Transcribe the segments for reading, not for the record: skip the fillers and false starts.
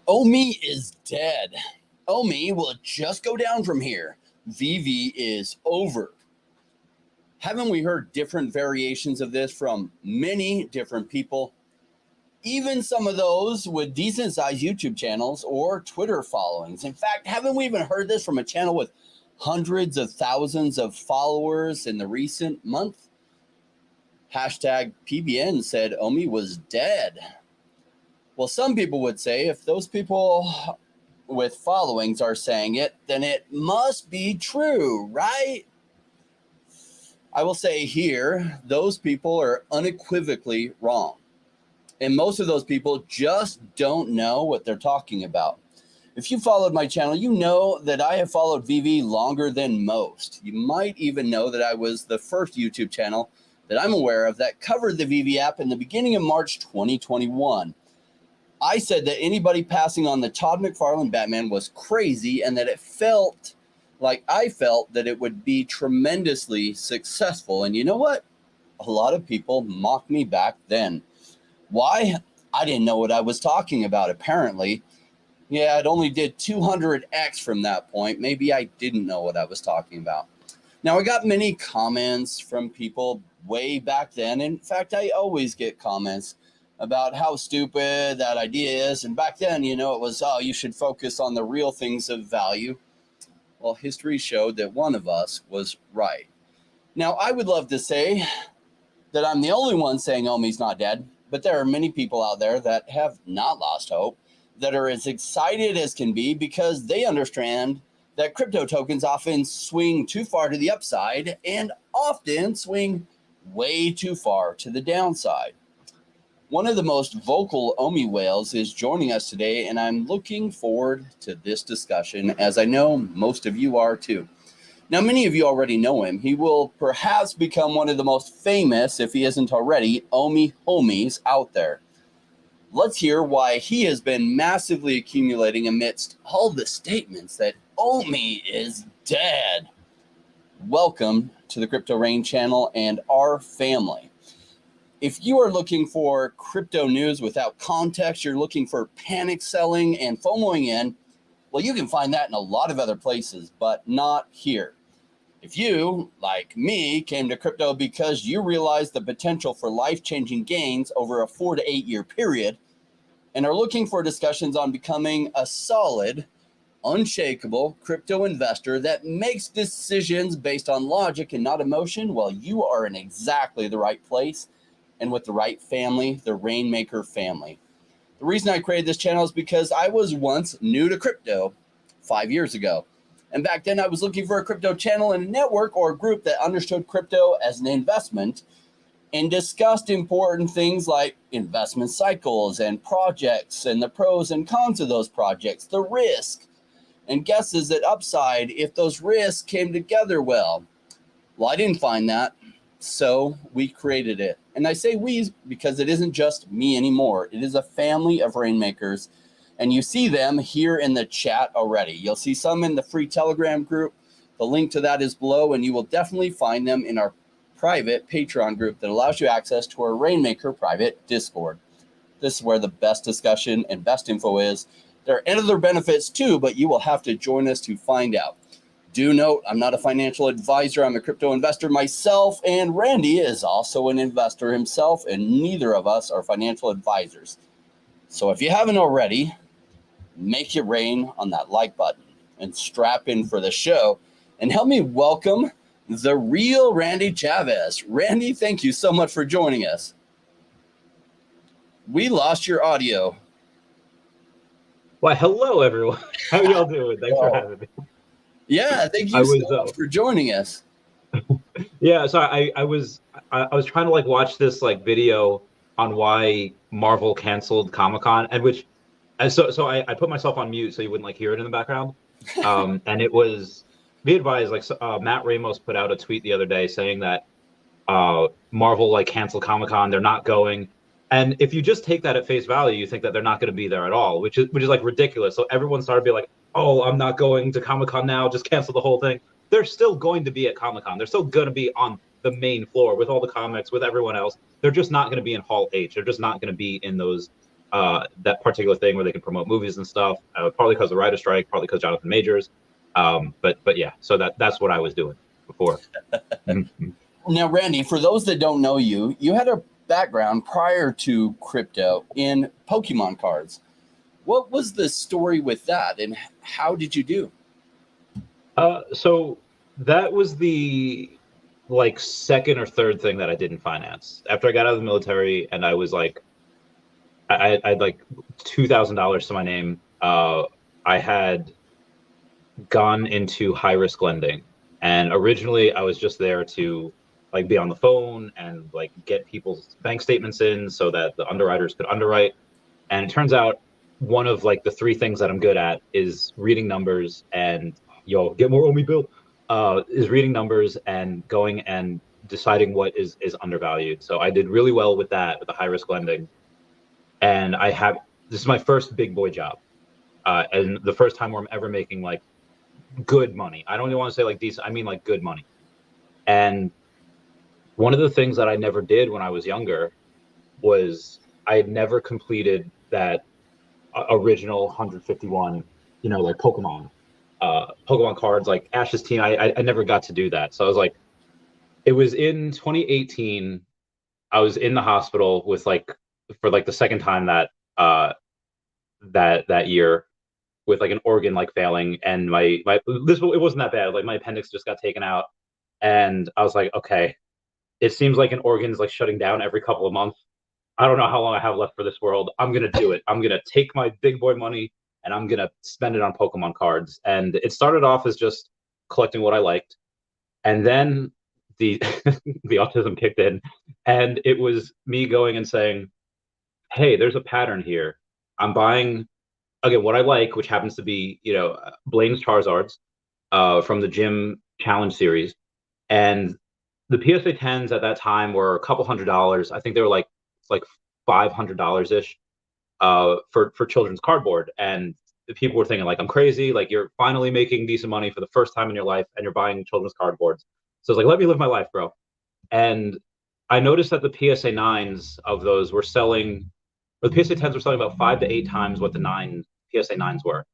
Omi is dead. Omi will just go down from here. VV is over. Haven't we heard different variations of this from many different people? Even some of those with decent sized YouTube channels or Twitter followings. In fact, haven't we even heard this from a channel with hundreds of thousands of followers in the recent month? Hashtag PBN said Omi was dead. Well, some people would say if those people with followings are saying it, then it must be true, right? I will say here, those people are unequivocally wrong. And most of those people just don't know what they're talking about. If you followed my channel, you know that I have followed VV longer than most. You might even know that I was the first YouTube channel that I'm aware of that covered the VV app in the beginning of March 2021. I said that anybody passing on the Todd McFarlane Batman was crazy and that it felt like I felt that it would be tremendously successful. And you know what? A lot of people mocked me back then. Why? I didn't know what I was talking about, apparently. Yeah, it only did 200x from that point. Maybe I didn't know what I was talking about. Now, I got many comments from people way back then. In fact, I always get comments about how stupid that idea is. And back then, it was, oh, you should focus on the real things of value. Well, history showed that one of us was right. Now, I would love to say that I'm the only one saying Omi's not dead, but there are many people out there that have not lost hope, that are as excited as can be because they understand that crypto tokens often swing too far to the upside and often swing way too far to the downside. One of the most vocal Omi whales is joining us today, and I'm looking forward to this discussion, as I know most of you are too. Now, many of you already know him. He will perhaps become one of the most famous, if he isn't already, Omi homies out there. Let's hear why he has been massively accumulating amidst all the statements that Omi is dead. Welcome to the Crypto Rain channel and our family. If you are looking for crypto news without context, you're looking for panic selling and FOMOing in, well, you can find that in a lot of other places, but not here. If you, like me, came to crypto because you realized the potential for life-changing gains over a 4 to 8 year period and are looking for discussions on becoming a solid, unshakable crypto investor that makes decisions based on logic and not emotion, well, you are in exactly the right place and with the right family, the Rainmaker family. The reason I created this channel is because I was once new to crypto 5 years ago. And back then I was looking for a crypto channel and a network or a group that understood crypto as an investment and discussed important things like investment cycles and projects and the pros and cons of those projects, the risk, and guesses at upside if those risks came together well. Well, I didn't find that, so we created it. And I say we because it isn't just me anymore. It is a family of Rainmakers, and you see them here in the chat already. You'll see some in the free Telegram group. The link to that is below, and you will definitely find them in our private Patreon group that allows you access to our Rainmaker private Discord. This is where the best discussion and best info is. There are other benefits too, but you will have to join us to find out. Do note, I'm not a financial advisor. I'm a crypto investor myself, and Randy is also an investor himself, and neither of us are financial advisors. So if you haven't already, make it rain on that like button and strap in for the show and help me welcome the real Randy Chavez. Randy, thank you so much for joining us. We lost your audio. Well, hello, everyone. How y'all doing? Thanks for having me. Yeah, thank you so much for joining us. Yeah, so I was trying to watch this video on why Marvel canceled Comic-Con, and so I put myself on mute so you wouldn't hear it in the background. And it was, be advised, Matt Ramos put out a tweet the other day saying that Marvel canceled Comic-Con, they're not going. And if you just take that at face value, you think that they're not going to be there at all, which is ridiculous. So everyone started being like, "Oh, I'm not going to Comic-Con now. Just cancel the whole thing." They're still going to be at Comic-Con. They're still going to be on the main floor with all the comics, with everyone else. They're just not going to be in Hall H. They're just not going to be in those that particular thing where they can promote movies and stuff. Partly because of the writer strike, partly because Jonathan Majors. But yeah, so that's what I was doing before. Now, Randy, for those that don't know you, you had a background prior to crypto in Pokemon cards. What was the story with that, and how did you do? So that was the like second or third thing that I did in finance after I got out of the military, and I was like, I had like $2,000 to my name. I had gone into high risk lending, and originally I was just there to like be on the phone and like get people's bank statements in so that the underwriters could underwrite. And it turns out one of like the three things that I'm good at is reading numbers and get more on me, Bill. Is reading numbers and going and deciding what is undervalued. So I did really well with that with the high risk lending, and this is my first big boy job, and the first time where I'm ever making like good money. I don't even want to say like decent. I mean like good money. And one of the things that I never did when I was younger was I had never completed that original 151, like Pokemon cards, like Ash's team. I never got to do that. So I was like, it was in 2018. I was in the hospital with for the second time that year with like an organ like failing, and it wasn't that bad. Like my appendix just got taken out, and I was like, okay, it seems like an organ is like shutting down every couple of months. I don't know how long I have left for this world. I'm gonna do it. I'm gonna take my big boy money and I'm gonna spend it on Pokemon cards. And it started off as just collecting what I liked, and then the the autism kicked in, and it was me going and saying, "Hey, there's a pattern here. I'm buying again what I like, which happens to be Blaine's Charizards from the Gym Challenge series, and the PSA 10s at that time were a couple $100s. I think they were like $500 ish for children's cardboard, and people were thinking like I'm crazy, like you're finally making decent money for the first time in your life and you're buying children's cardboards. So it's like, let me live my life, bro. And I noticed that the PSA 9s of those were selling, or the PSA 10s were selling about 5 to 8 times what the PSA 9s were.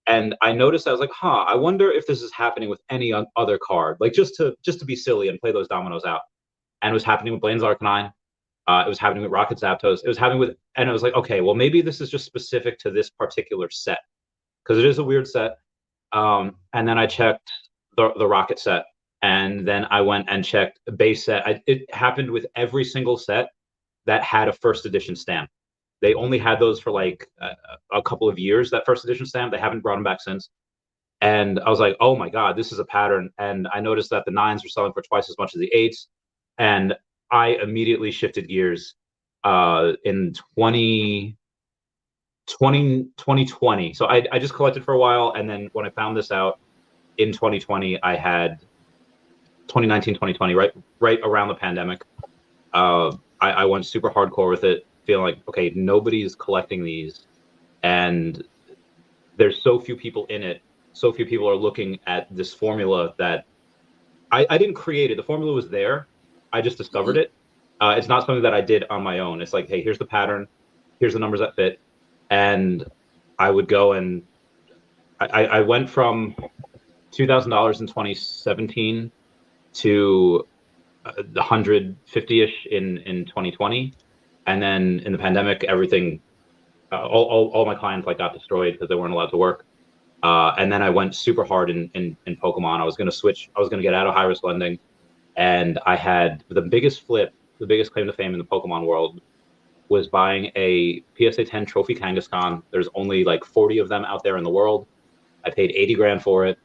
And I noticed, I was like, I wonder if this is happening with any other card, like just to be silly and play those dominoes out. And it was happening with Blaine's Arcanine. It was happening with Rocket Zapdos. It was happening with, and I was like, okay, well, maybe this is just specific to this particular set because it is a weird set. And then I checked the Rocket set, and then I went and checked base set. It happened with every single set that had a first edition stamp. They only had those for like a couple of years, that first edition stamp. They haven't brought them back since. And I was like, oh my God, this is a pattern. And I noticed that the 9s were selling for twice as much as the 8s. And I immediately shifted gears in 2020. So I just collected for a while. And then when I found this out in 2020, I had 2019, 2020, right around the pandemic. I went super hardcore with it, feeling like, okay, nobody's collecting these. And there's so few people in it. So few people are looking at this formula that I didn't create it. The formula was there. I just discovered it. It's not something that I did on my own. It's like, hey, here's the pattern. Here's the numbers that fit. And I would go and I went from $2,000 in 2017 to the 150-ish in 2020. And then in the pandemic, everything, all my clients like got destroyed because they weren't allowed to work. And then I went super hard in Pokemon. I was going to switch. I was going to get out of high risk lending. And I had the biggest flip, the biggest claim to fame in the Pokemon world was buying a PSA 10 Trophy Kangaskhan. There's only like 40 of them out there in the world. I paid 80 grand for it.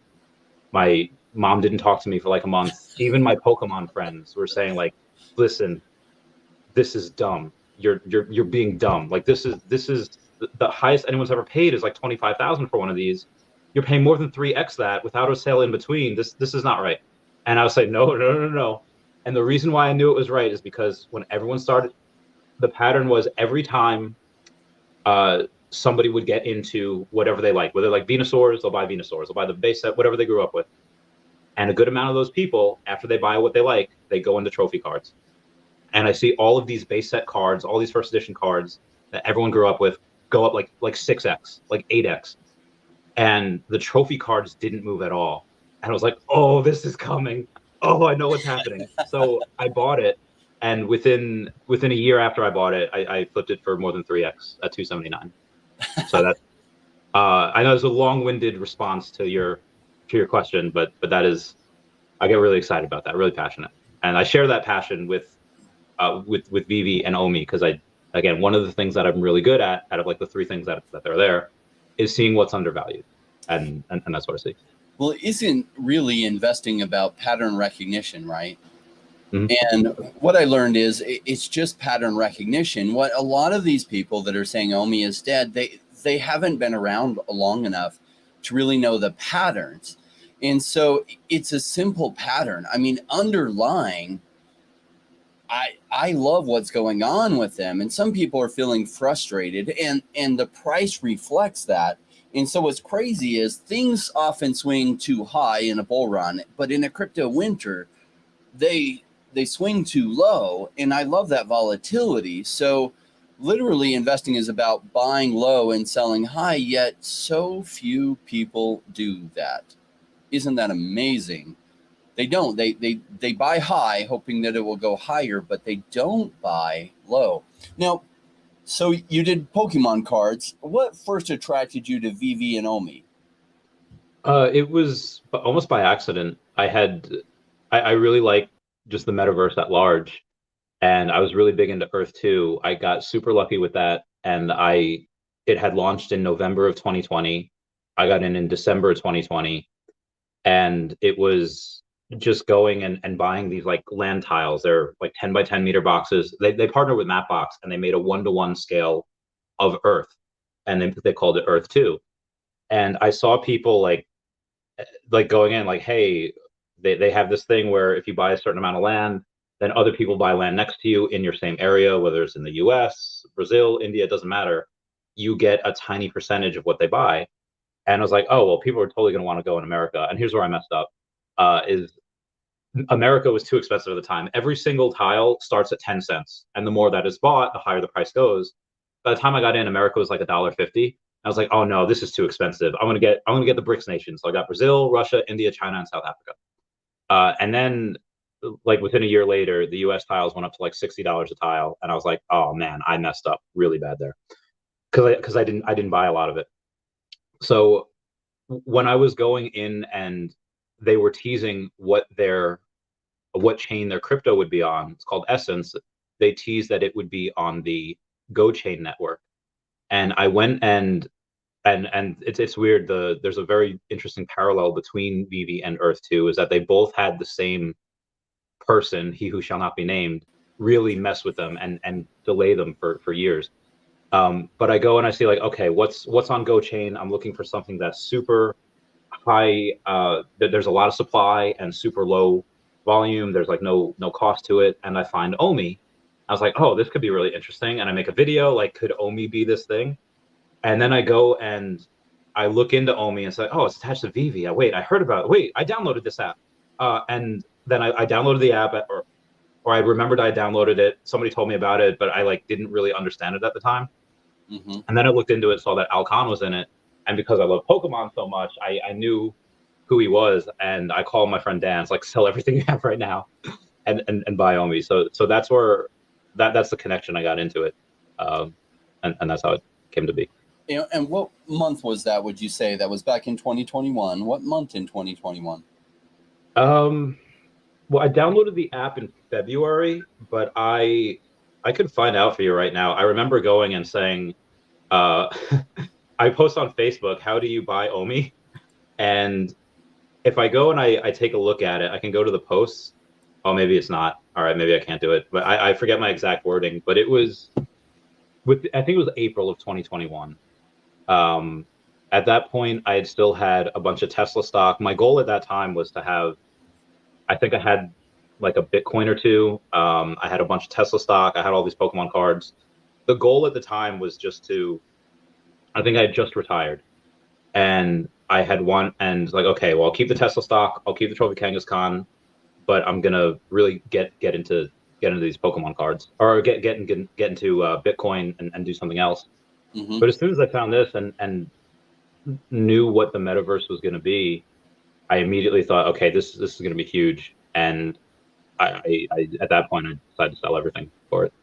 My mom didn't talk to me for like a month. Even my Pokemon friends were saying like, listen, this is dumb. You're being dumb. Like this is the highest anyone's ever paid is like 25,000 for one of these. You're paying more than 3x that without a sale in between. This is not right. And I was like, no. And the reason why I knew it was right is because when everyone started, the pattern was every time somebody would get into whatever they like, whether they like Venusaurs, they'll buy Venusaurs, they'll buy the base set, whatever they grew up with. And a good amount of those people, after they buy what they like, they go into trophy cards. And I see all of these base set cards, all these first edition cards that everyone grew up with. go up like 6x, like 8x, and the trophy cards didn't move at all. And I was like, oh, this is coming. Oh, I know what's happening. So I bought it, and within a year after I bought it, I flipped it for more than 3x at 279. So that I know it's a long-winded response to your question, but that is, I get really excited about that, really passionate, and I share that passion with Vivi and Omi, because again, one of the things that I'm really good at, out of like the three things that are there, is seeing what's undervalued, and that's what I see. Well, isn't really investing about pattern recognition, right? Mhm. And what I learned is it's just pattern recognition. What a lot of these people that are saying Omi is dead, they haven't been around long enough to really know the patterns. And so it's a simple pattern. I mean, underlying, I love what's going on with them. And some people are feeling frustrated, and the price reflects that. And so what's crazy is things often swing too high in a bull run, but in a crypto winter, they swing too low, and I love that volatility. So literally investing is about buying low and selling high, yet so few people do that. Isn't that amazing? They don't. They buy high hoping that it will go higher, but they don't buy low. Now, so you did Pokemon cards. What first attracted you to VV and Omi? It was almost by accident. I really like just the metaverse at large, and I was really big into Earth 2. I got super lucky with that, and it had launched in November of 2020. I got in December of 2020, and it was just going and buying these like land tiles. They're like 10 by 10 meter boxes. They partnered with Mapbox, and they made a 1-to-1 scale of Earth, and they called it Earth 2. And I saw people like going in like, hey, they have this thing where if you buy a certain amount of land, then other people buy land next to you in your same area, whether it's in the US, Brazil, India, it doesn't matter. You get a tiny percentage of what they buy. And I was like, oh, well, people are totally going to want to go in America. And here's where I messed up, is America was too expensive at the time. Every single tile starts at 10 cents. And the more that is bought, the higher the price goes. By the time I got in, America was like $1.50. I was like, oh no, this is too expensive. I'm gonna get the BRICS nations. So I got Brazil, Russia, India, China, and South Africa. And then like within a year later, the US tiles went up to like $60 a tile. And I was like, oh man, I messed up really bad there. Because I didn't buy a lot of it. So when I was going in and they were teasing what chain their crypto would be on, it's called Essence. They teased that it would be on the Go Chain network. And I went and it's weird. There's a very interesting parallel between Vivi and Earth 2, is that they both had the same person, he who shall not be named, really mess with them and delay them for years. But I go and I see like, okay, what's on Go Chain? I'm looking for something that's super high. There's a lot of supply and super low volume. There's like no cost to it. And I find Omi. I was like, oh, this could be really interesting. And I make a video like, could Omi be this thing? And then I go and I look into Omi and say, oh, it's attached to Vivi. Wait, I heard about it. Wait, I downloaded this app. And then I downloaded the app, or I remembered I downloaded it. Somebody told me about it, but I like didn't really understand it at the time. Mm-hmm. And then I looked into it, saw that Al Khan was in it. And because I love Pokemon so much, I knew who he was. And I called my friend Dan, it's like, sell everything you have right now and buy Omi. So that's where that's the connection I got into it. And that's how it came to be. You know, and what month was that, would you say? That was back in 2021. What month in 2021? Well, I downloaded the app in February, but I could find out for you right now. I remember going and saying, I post on Facebook, how do you buy Omi? And if I go and I take a look at it, I can go to the posts. Oh, maybe it's not. All right, maybe I can't do it. But I forget my exact wording. But it was I think it was April of 2021. At that point, I had still had a bunch of Tesla stock. My goal at that time was to have, I think I had like a Bitcoin or two. I had a bunch of Tesla stock. I had all these Pokemon cards. The goal at the time was just to, I think I had just retired, and I had one, and like, okay, well, I'll keep the Tesla stock. I'll keep the Trophy Kangaskhan, but I'm gonna really get into these Pokemon cards, or get into Bitcoin and do something else. Hmm. But as soon as I found this and knew what the metaverse was going to be, I immediately thought, okay, this is going to be huge. And I at that point I decided to sell everything for it.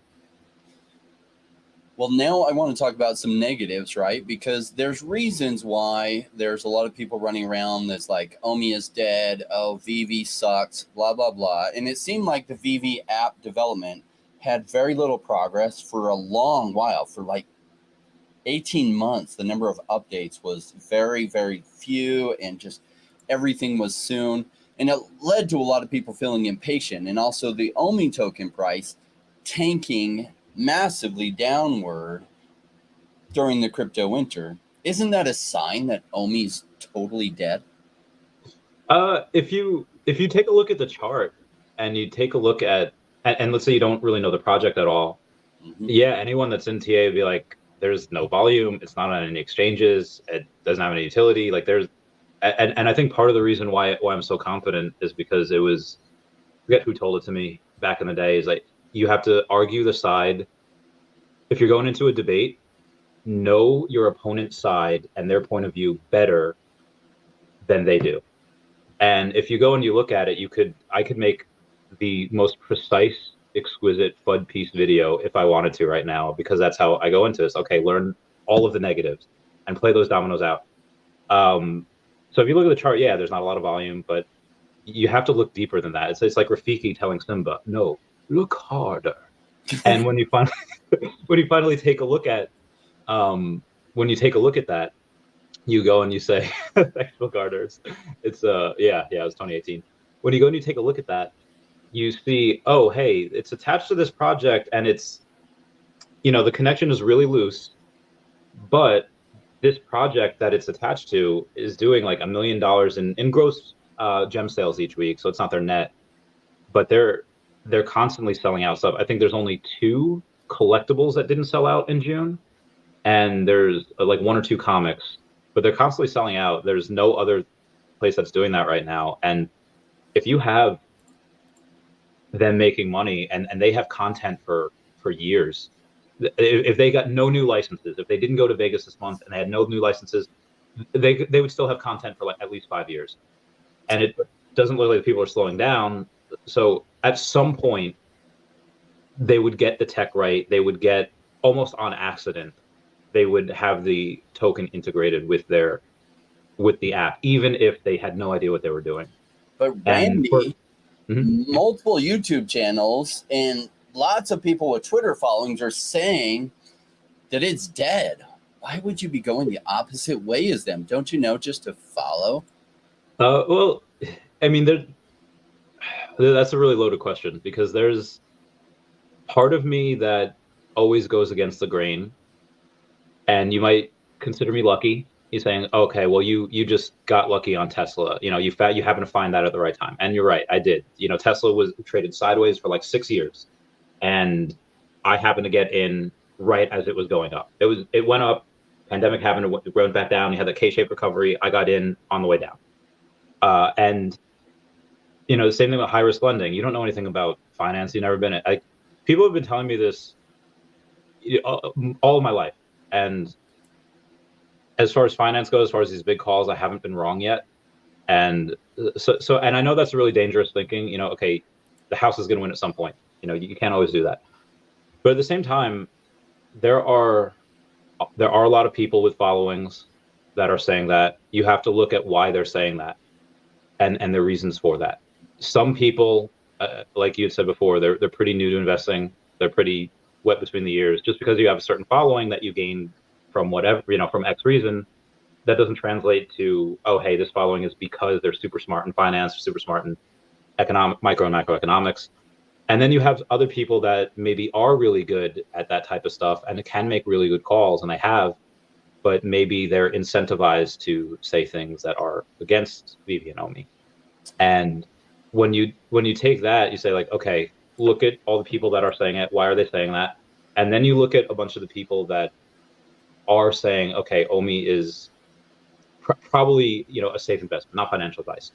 Well, now I want to talk about some negatives, right? Because there's reasons why there's a lot of people running around that's like, Omi is dead. Oh, VV sucks, blah, blah, blah. And it seemed like the VV app development had very little progress for a long while, for like 18 months. The number of updates was very, very few, and just everything was soon. And it led to a lot of people feeling impatient, and also the Omi token price tanking massively downward during the crypto winter. Isn't that a sign that Omi's totally dead? If you take a look at the chart and you take a look at and let's say you don't really know the project at all, Mm-hmm. yeah, anyone that's in TA would be like, there's no volume, it's not on any exchanges, it doesn't have any utility. Like there's and I think part of the reason why I'm so confident is because it was, I forget who told it to me back in the day, is like you have to argue the side. If you're going into a debate, know your opponent's side and their point of view better than they do. And if you go and you look at it, I could make the most precise, exquisite FUD piece video if I wanted to right now, because that's how I go into this. Okay, learn all of the negatives and play those dominoes out. So if you look at the chart, yeah, there's not a lot of volume, but you have to look deeper than that. It's like Rafiki telling Simba, no, look harder. And when you finally when you finally take a look at when you take a look at that, you go and you say sexual garters. It's it was 2018. When you go and you take a look at that, you see, oh hey, it's attached to this project and it's, the connection is really loose, but this project that it's attached to is doing like $1 million in gross gem sales each week. So it's not their net, but they're constantly selling out stuff. I think there's only 2 collectibles that didn't sell out in June, and there's like 1 or 2 comics, but they're constantly selling out. There's no other place that's doing that right now. And if you have them making money and they have content for years, if they got no new licenses, if they didn't go to Vegas this month and they had no new licenses, they would still have content for like at least 5 years. And it doesn't look like people are slowing down. So at some point, they would get the tech right. They would get, almost on accident, they would have the token integrated with the app, even if they had no idea what they were doing. But And Randy, Mhm. multiple YouTube channels and lots of people with Twitter followings are saying that it's dead. Why would you be going the opposite way as them? Don't you know just to follow? Well, I mean, that's a really loaded question, because there's part of me that always goes against the grain, and you might consider me lucky. He's saying, okay, well, you just got lucky on Tesla. You happen to find that at the right time, and you're right, I did. Tesla was traded sideways for like 6 years, and I happened to get in right as it was going up. It went up. Pandemic happened, it went back down. You had the K-shaped recovery. I got in on the way down, and the same thing with high risk lending. You don't know anything about finance. You've never been it. People have been telling me this all of my life, and as far as finance goes, as far as these big calls, I haven't been wrong yet. And and I know that's really dangerous thinking. Okay, the house is going to win at some point. You can't always do that. But at the same time, there are a lot of people with followings that are saying that. You have to look at why they're saying that, and the reasons for that. Some people, like you had said before, they're pretty new to investing. They're pretty wet between the ears. Just because you have a certain following that you gain from whatever, from X reason, that doesn't translate to, oh, hey, this following is because they're super smart in finance, or super smart in micro and macroeconomics. And then you have other people that maybe are really good at that type of stuff and can make really good calls, and they have, but maybe they're incentivized to say things that are against VV and Omi. And when you take that, you say like, okay, look at all the people that are saying it. Why are they saying that? And then you look at a bunch of the people that are saying, okay, Omi is probably a safe investment, not financial advice.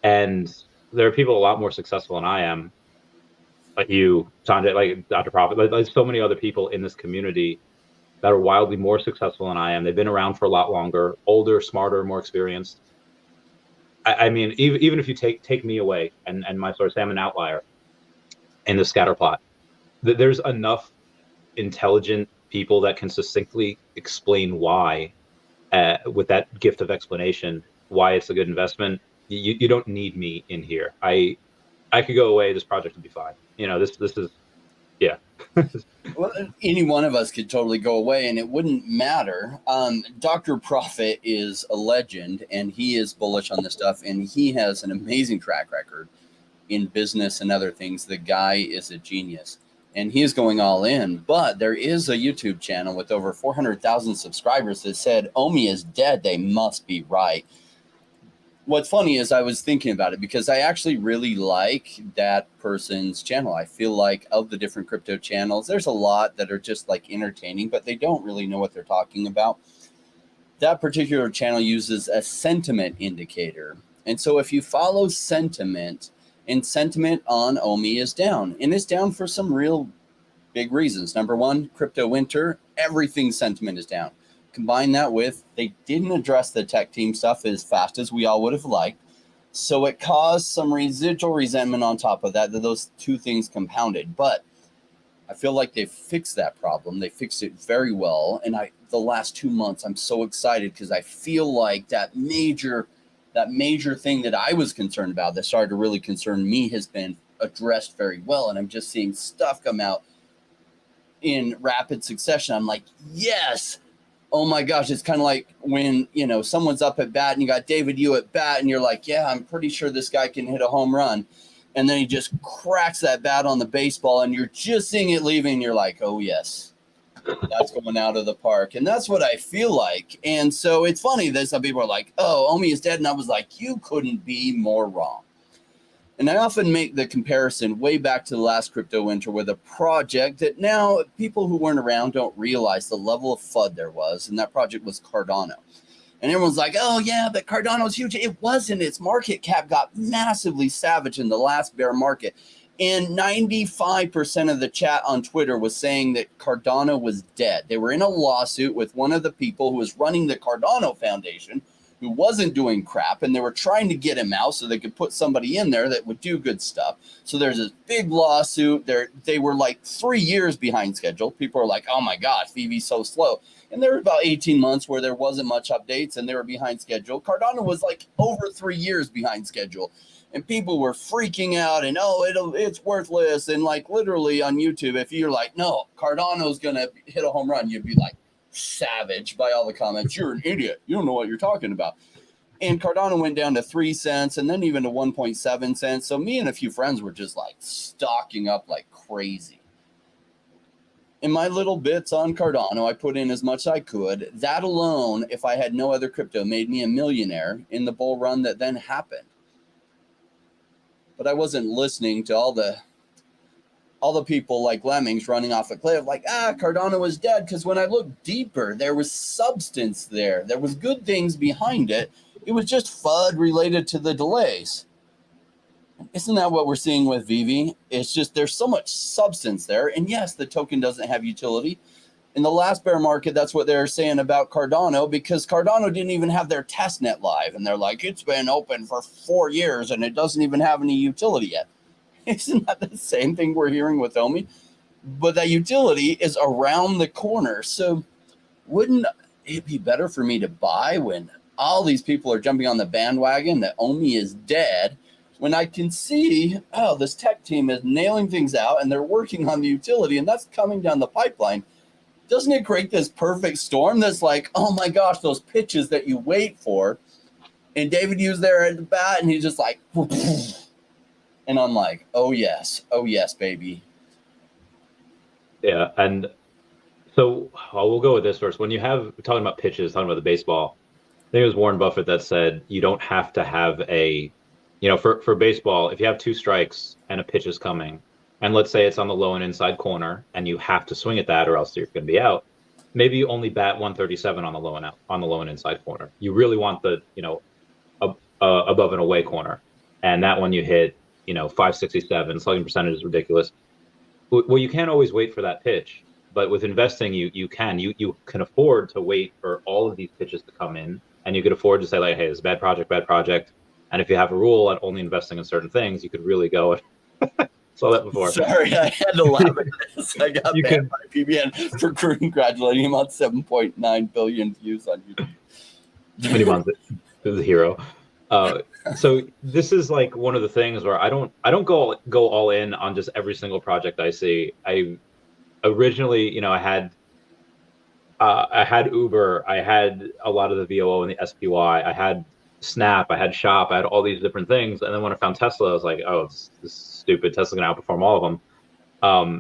And there are people a lot more successful than I am, like you, Sanjay, like Dr. Profit, like so many other people in this community that are wildly more successful than I am. They've been around for a lot longer, older, smarter, more experienced. I mean, even if you take me away and my source, I'm an outlier in the scatter plot. There's enough intelligent people that can succinctly explain why, with that gift of explanation, why it's a good investment. You don't need me in here. I could go away. This project would be fine. You know, this is, yeah. Well, any one of us could totally go away and it wouldn't matter. Dr. Profit is a legend and he is bullish on this stuff and he has an amazing track record in business and other things. The guy is a genius and he is going all in. But there is a YouTube channel with over 400,000 subscribers that said, Omi is dead. They must be right. What's funny is I was thinking about it because I actually really like that person's channel. I feel like of the different crypto channels, there's a lot that are just like entertaining, but they don't really know what they're talking about. That particular channel uses a sentiment indicator. And so if you follow sentiment, and sentiment on Omi is down, and it's down for some real big reasons. Number one, crypto winter, everything sentiment is down. Combine that with they didn't address the tech team stuff as fast as we all would have liked. So it caused some residual resentment on top of that those two things compounded. But I feel like they fixed that problem. They fixed it very well. And the last 2 months, I'm so excited because I feel like that major thing that I was concerned about that started to really concern me has been addressed very well. And I'm just seeing stuff come out in rapid succession. I'm like, yes. Oh my gosh, it's kind of like when, someone's up at bat and you got David Yu at bat and you're like, yeah, I'm pretty sure this guy can hit a home run. And then he just cracks that bat on the baseball and you're just seeing it leaving. And you're like, oh yes, that's going out of the park. And that's what I feel like. And so it's funny that some people are like, oh, Omi is dead. And I was like, you couldn't be more wrong. And I often make the comparison way back to the last crypto winter with a project that now people who weren't around don't realize the level of FUD there was. And that project was Cardano. And everyone's like, oh, yeah, but Cardano's huge. It wasn't. Its market cap got massively savage in the last bear market. And 95% of the chat on Twitter was saying that Cardano was dead. They were in a lawsuit with one of the people who was running the Cardano Foundation, who wasn't doing crap, and they were trying to get him out so they could put somebody in there that would do good stuff. So there's this big lawsuit. They were like 3 years behind schedule. People are like, oh my gosh, VV's so slow. And there were about 18 months where there wasn't much updates and they were behind schedule. Cardano was like over 3 years behind schedule. And people were freaking out and, it's worthless. And like literally on YouTube, if you're like, no, Cardano's going to hit a home run, you'd be like, savage by all the comments. You're an idiot. You don't know what you're talking about. And Cardano went down to 3 cents and then even to 1.7 cents. So me and a few friends were just like stocking up like crazy. In my little bits on Cardano, I put in as much as I could. That alone, if I had no other crypto, made me a millionaire in the bull run that then happened. But I wasn't listening to all the people like lemmings running off a cliff like, Cardano was dead. Because when I looked deeper, there was substance there. There was good things behind it. It was just FUD related to the delays. Isn't that what we're seeing with VV? It's just there's so much substance there. And yes, the token doesn't have utility. In the last bear market, that's what they're saying about Cardano, because Cardano didn't even have their testnet live. And they're like, it's been open for 4 years and it doesn't even have any utility yet. Isn't that the same thing we're hearing with Omi? But that utility is around the corner. So wouldn't it be better for me to buy when all these people are jumping on the bandwagon that Omi is dead, when I can see, this tech team is nailing things out and they're working on the utility and that's coming down the pipeline? Doesn't it create this perfect storm that's like, oh my gosh, those pitches that you wait for? And David Yu's there at the bat and he's just like, and I'm like, oh yes, baby. Yeah, and so we'll go with this first. When you have talking about pitches, talking about the baseball, I think it was Warren Buffett that said you don't have to have for baseball, if you have 2 strikes and a pitch is coming, and let's say it's on the low and inside corner, and you have to swing at that or else you're going to be out. Maybe you only bat 137 on the low and inside corner. You really want the above and away corner, and that one you hit 567. Slugging percentage is ridiculous. Well, you can't always wait for that pitch. But with investing, you can afford to wait for all of these pitches to come in, and you could afford to say like, hey, this is a bad project. And if you have a rule on only investing in certain things, you could really go. Saw that before. Sorry, I had to laugh at this. I got You banned by PBN for congratulating him on 7.9 billion views on YouTube. Many months to the hero. So this is like one of the things where I don't go all in on just every single project I see. I originally, I had Uber, I had a lot of the VOO and the SPY, I had Snap, I had Shop, I had all these different things. And then when I found Tesla, I was like, oh, this is stupid. Tesla's gonna outperform all of them.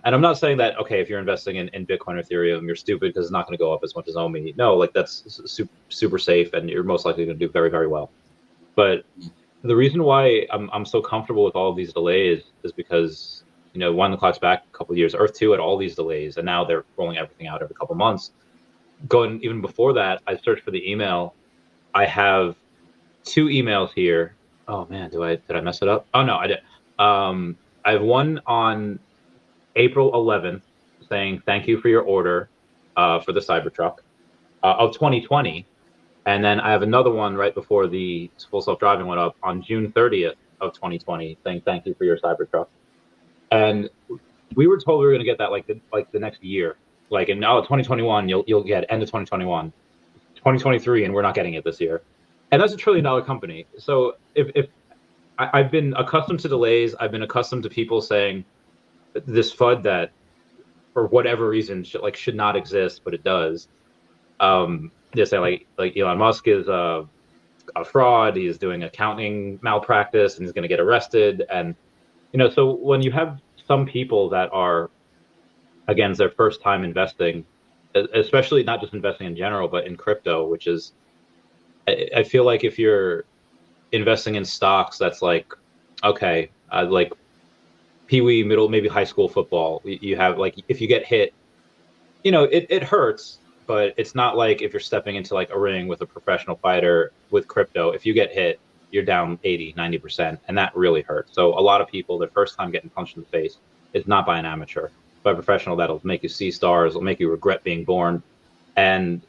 And I'm not saying that, okay, if you're investing in Bitcoin or Ethereum, you're stupid because it's not going to go up as much as OMI. No, like that's super safe, and you're most likely going to do very, very well. But the reason why I'm so comfortable with all of these delays is because, one, the clock's back a couple of years, Earth 2 had all these delays, and now they're rolling everything out every couple of months. Going even before that, I searched for the email. I have 2 emails here. Oh man, did I mess it up? Oh no, I did. I have one on April 11th saying thank you for your order for the Cybertruck of 2020. And then I have another one right before the full self-driving went up on June 30th of 2020 saying thank you for your Cybertruck. And we were told we were going to get that like the next year. Like in 2021, you'll get end of 2021, 2023, and we're not getting it this year. And that's $1 trillion company. So if I've been accustomed to delays, I've been accustomed to people saying this FUD that for whatever reason should not exist, but it does. They say like Elon Musk is a fraud, he's doing accounting malpractice and he's going to get arrested. And so when you have some people that are, again, it's their first time investing, especially not just investing in general, but in crypto, which is, I feel like if you're investing in stocks, that's like, okay, like peewee, middle, maybe high school football, you have like, if you get hit, it hurts, but it's not like if you're stepping into like a ring with a professional fighter with crypto. If you get hit, you're down 80-90%, and that really hurts. So a lot of people, their first time getting punched in the face is not by an amateur, by a professional. That'll make you see stars, it'll make you regret being born. And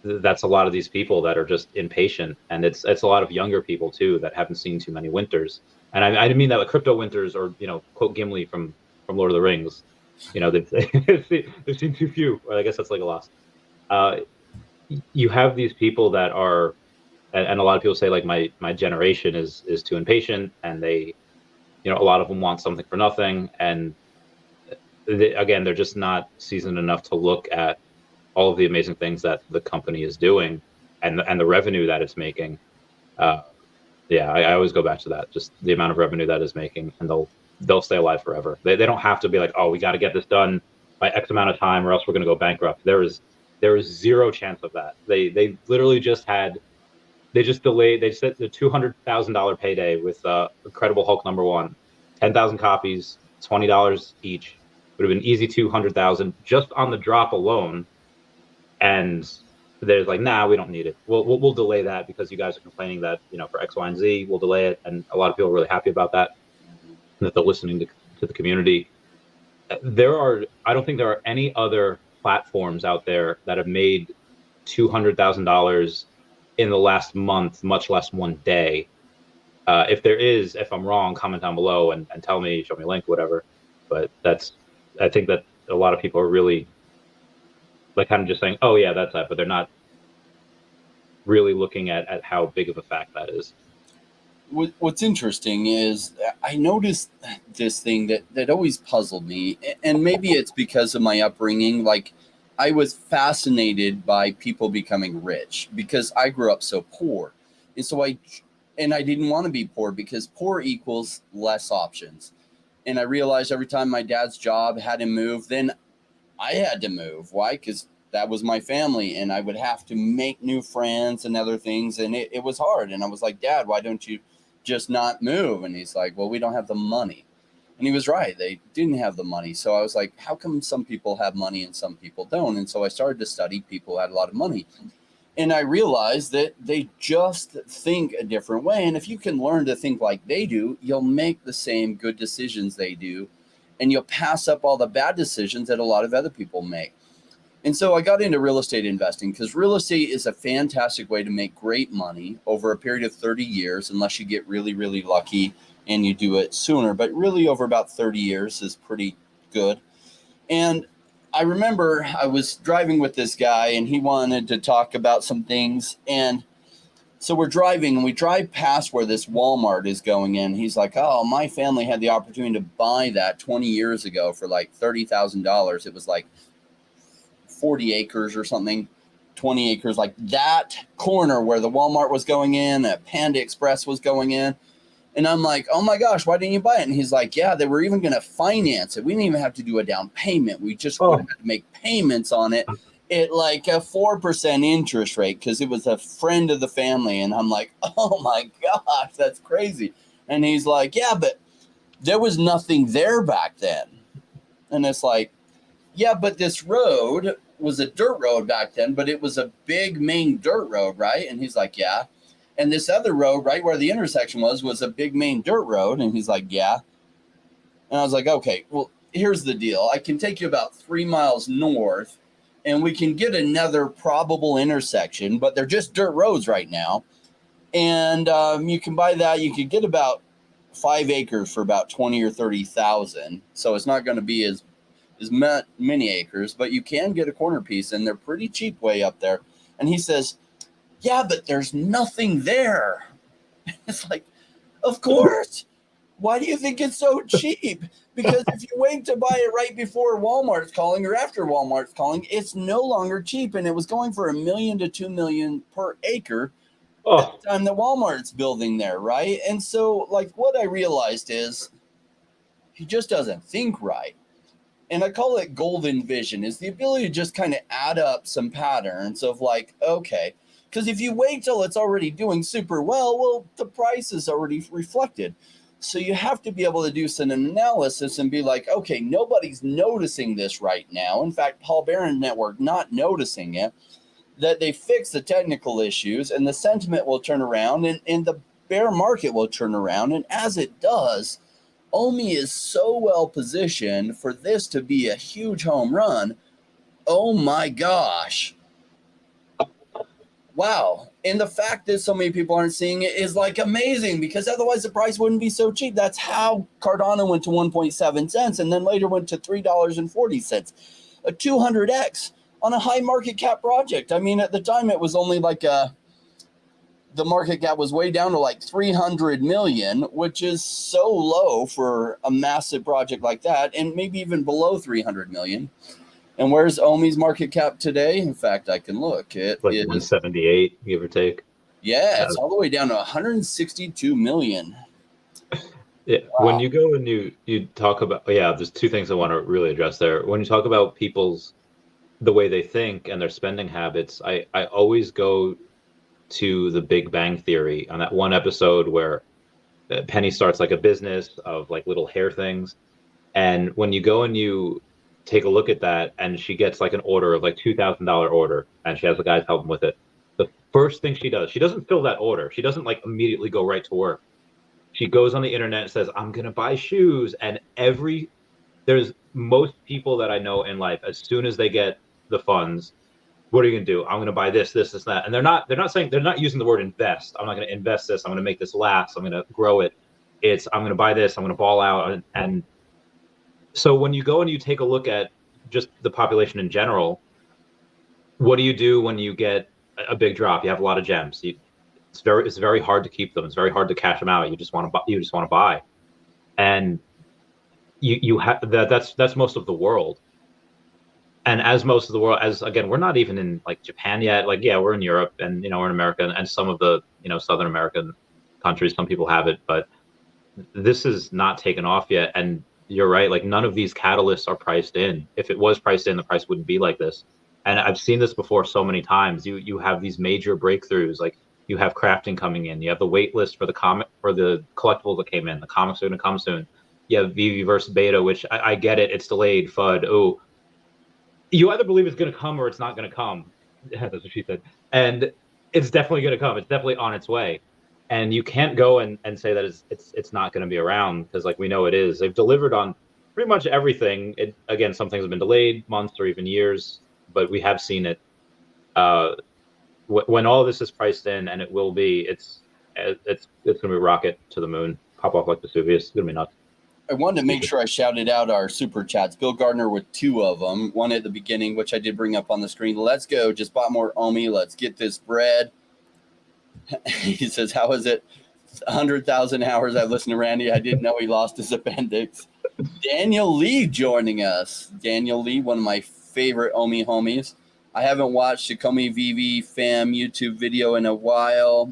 that's a lot of these people that are just impatient, and it's a lot of younger people too that haven't seen too many winters. And I didn't mean that like crypto winters, or quote Gimli from Lord of the Rings. They've seen too few. Or I guess that's like a loss. You have these people that are, and a lot of people say like my generation is too impatient, and they, a lot of them want something for nothing, and they're just not seasoned enough to look at all of the amazing things that the company is doing, and the revenue that it's making. I always go back to that, just the amount of revenue that is making, and they'll stay alive forever. They don't have to be like, oh, we got to get this done by X amount of time or else we're going to go bankrupt. There is zero chance of that. They literally just delayed. They set the $200,000 payday with Incredible Hulk #1, 10,000 copies, $20 each. Would have been easy 200,000 just on the drop alone. And there's like, nah, we don't need it. We'll delay that because you guys are complaining that for X, Y, and Z, we'll delay it. And a lot of people are really happy about that, that they're listening to the community. I don't think there are any other platforms out there that have made $200,000 in the last month, much less one day. If there is, if I'm wrong, comment down below and tell me, show me a link, whatever. But I think that a lot of people are really like kind of just saying, oh yeah, that's that, but they're not really looking at how big of a fact that is. What's interesting is I noticed this thing that always puzzled me, and maybe it's because of my upbringing. Like, I was fascinated by people becoming rich because I grew up so poor, and so I didn't want to be poor because poor equals less options. And I realized every time my dad's job had him move, then I had to move. Why? Because that was my family, and I would have to make new friends and other things, and it was hard. And I was like, Dad, why don't you just not move? And he's like, well, we don't have the money. And he was right. They didn't have the money. So I was like, how come some people have money and some people don't? And so I started to study people who had a lot of money. And I realized that they just think a different way. And if you can learn to think like they do, you'll make the same good decisions they do, and you'll pass up all the bad decisions that a lot of other people make. And so I got into real estate investing because real estate is a fantastic way to make great money over a period of 30 years, unless you get really, really lucky and you do it sooner. But really, over about 30 years is pretty good. And I remember I was driving with this guy and he wanted to talk about some things. And so we're driving and we drive past where this Walmart is going in. He's like, oh, my family had the opportunity to buy that 20 years ago for like $30,000. It was like 40 acres or something, 20 acres, like that corner where the Walmart was going in, a Panda Express was going in. And I'm like, oh my gosh, why didn't you buy it? And he's like, yeah, they were even going to finance it. We didn't even have to do a down payment. We just would have had to make payments on it at like a 4% interest rate because it was a friend of the family. And I'm like, oh my gosh, that's crazy. And he's like, yeah, but there was nothing there back then. And it's like, yeah, but this road was a dirt road back then, but it was a big main dirt road, right? And he's like, yeah. And this other road, right where the intersection was a big main dirt road. And he's like, yeah. And I was like, okay, well, here's the deal. I can take you about 3 miles north and we can get another probable intersection, but they're just dirt roads right now. And you can buy that. You could get about 5 acres for about 20 or 30,000. So it's not going to be as many acres, but you can get a corner piece and they're pretty cheap way up there. And he says, yeah, but there's nothing there. It's like, of course. Why do you think it's so cheap? Because if you wait to buy it right before Walmart's calling or after Walmart's calling, it's no longer cheap. And it was going for $1 million to $2 million per acre at the time that Walmart's building there, right? And so, like, what I realized is he just doesn't think right. And I call it golden vision, is the ability to just kind of add up some patterns of like, okay, because if you wait till it's already doing super well, the price is already reflected. So you have to be able to do some analysis and be like, okay, nobody's noticing this right now. In fact, Paul Barron Network not noticing it, that they fix the technical issues and the sentiment will turn around and the bear market will turn around. And as it does, Omi is so well positioned for this to be a huge home run. Oh my gosh. Wow. And the fact that so many people aren't seeing it is like amazing because otherwise the price wouldn't be so cheap. That's how Cardano went to 1.7 cents and then later went to $3.40, a 200x on a high market cap project. I mean, at the time it was only like the market cap was way down to like 300 million, which is so low for a massive project like that, and maybe even below 300 million. And where's Omi's market cap today? In fact, I can look. It like is 178, give or take. Yeah, it's all the way down to 162 million. Yeah. Wow. When you go and you talk about, there's two things I want to really address there. When you talk about the way they think and their spending habits, I always go to the Big Bang Theory on that one episode where Penny starts like a business of like little hair things. And when you go and you take a look at that and she gets like an order of like $2,000 order and she has the guys helping with it. The first thing she does, she doesn't fill that order. She doesn't like immediately go right to work. She goes on the internet and says, I'm going to buy shoes. And there's most people that I know in life, as soon as they get the funds, what are you going to do? I'm going to buy this, that. And they're not using the word invest. I'm not going to invest this. I'm going to make this last. I'm going to grow it. I'm going to buy this. I'm going to ball out. And so when you go and you take a look at just the population in general, what do you do when you get a big drop? You have a lot of gems. It's very hard to keep them. It's very hard to cash them out. You just want to buy. And you have that's most of the world. And as most of the world, again, we're not even in like Japan yet. Like, yeah, we're in Europe and, we're in America and some of the, Southern American countries, some people have it, but this is not taken off yet. And you're right. Like none of these catalysts are priced in. If it was priced in, the price wouldn't be like this. And I've seen this before so many times. You have these major breakthroughs, like you have crafting coming in. You have the wait list for the collectibles that came in. The comics are going to come soon. You have VV versus Beta, which I get it. It's delayed. FUD. Oh, you either believe it's going to come or it's not going to come. That's what she said. And it's definitely going to come. It's definitely on its way. And you can't go and say that it's not going to be around because like we know it is. They've delivered on pretty much everything. Again, some things have been delayed months or even years. but we have seen it. When all this is priced in, and it will be, it's going to be rocket to the moon, pop off like Vesuvius. It's going to be nuts. I wanted to make sure I shouted out our super chats. Bill Gardner with 2 of them, one at the beginning, which I did bring up on the screen. Let's go. Just bought more Omi. Let's get this bread. He says, how is it? 100,000 hours I've listened to Randy. I didn't know he lost his appendix. Daniel Lee joining us. Daniel Lee, one of my favorite Omi homies. I haven't watched a Komi VV fam YouTube video in a while.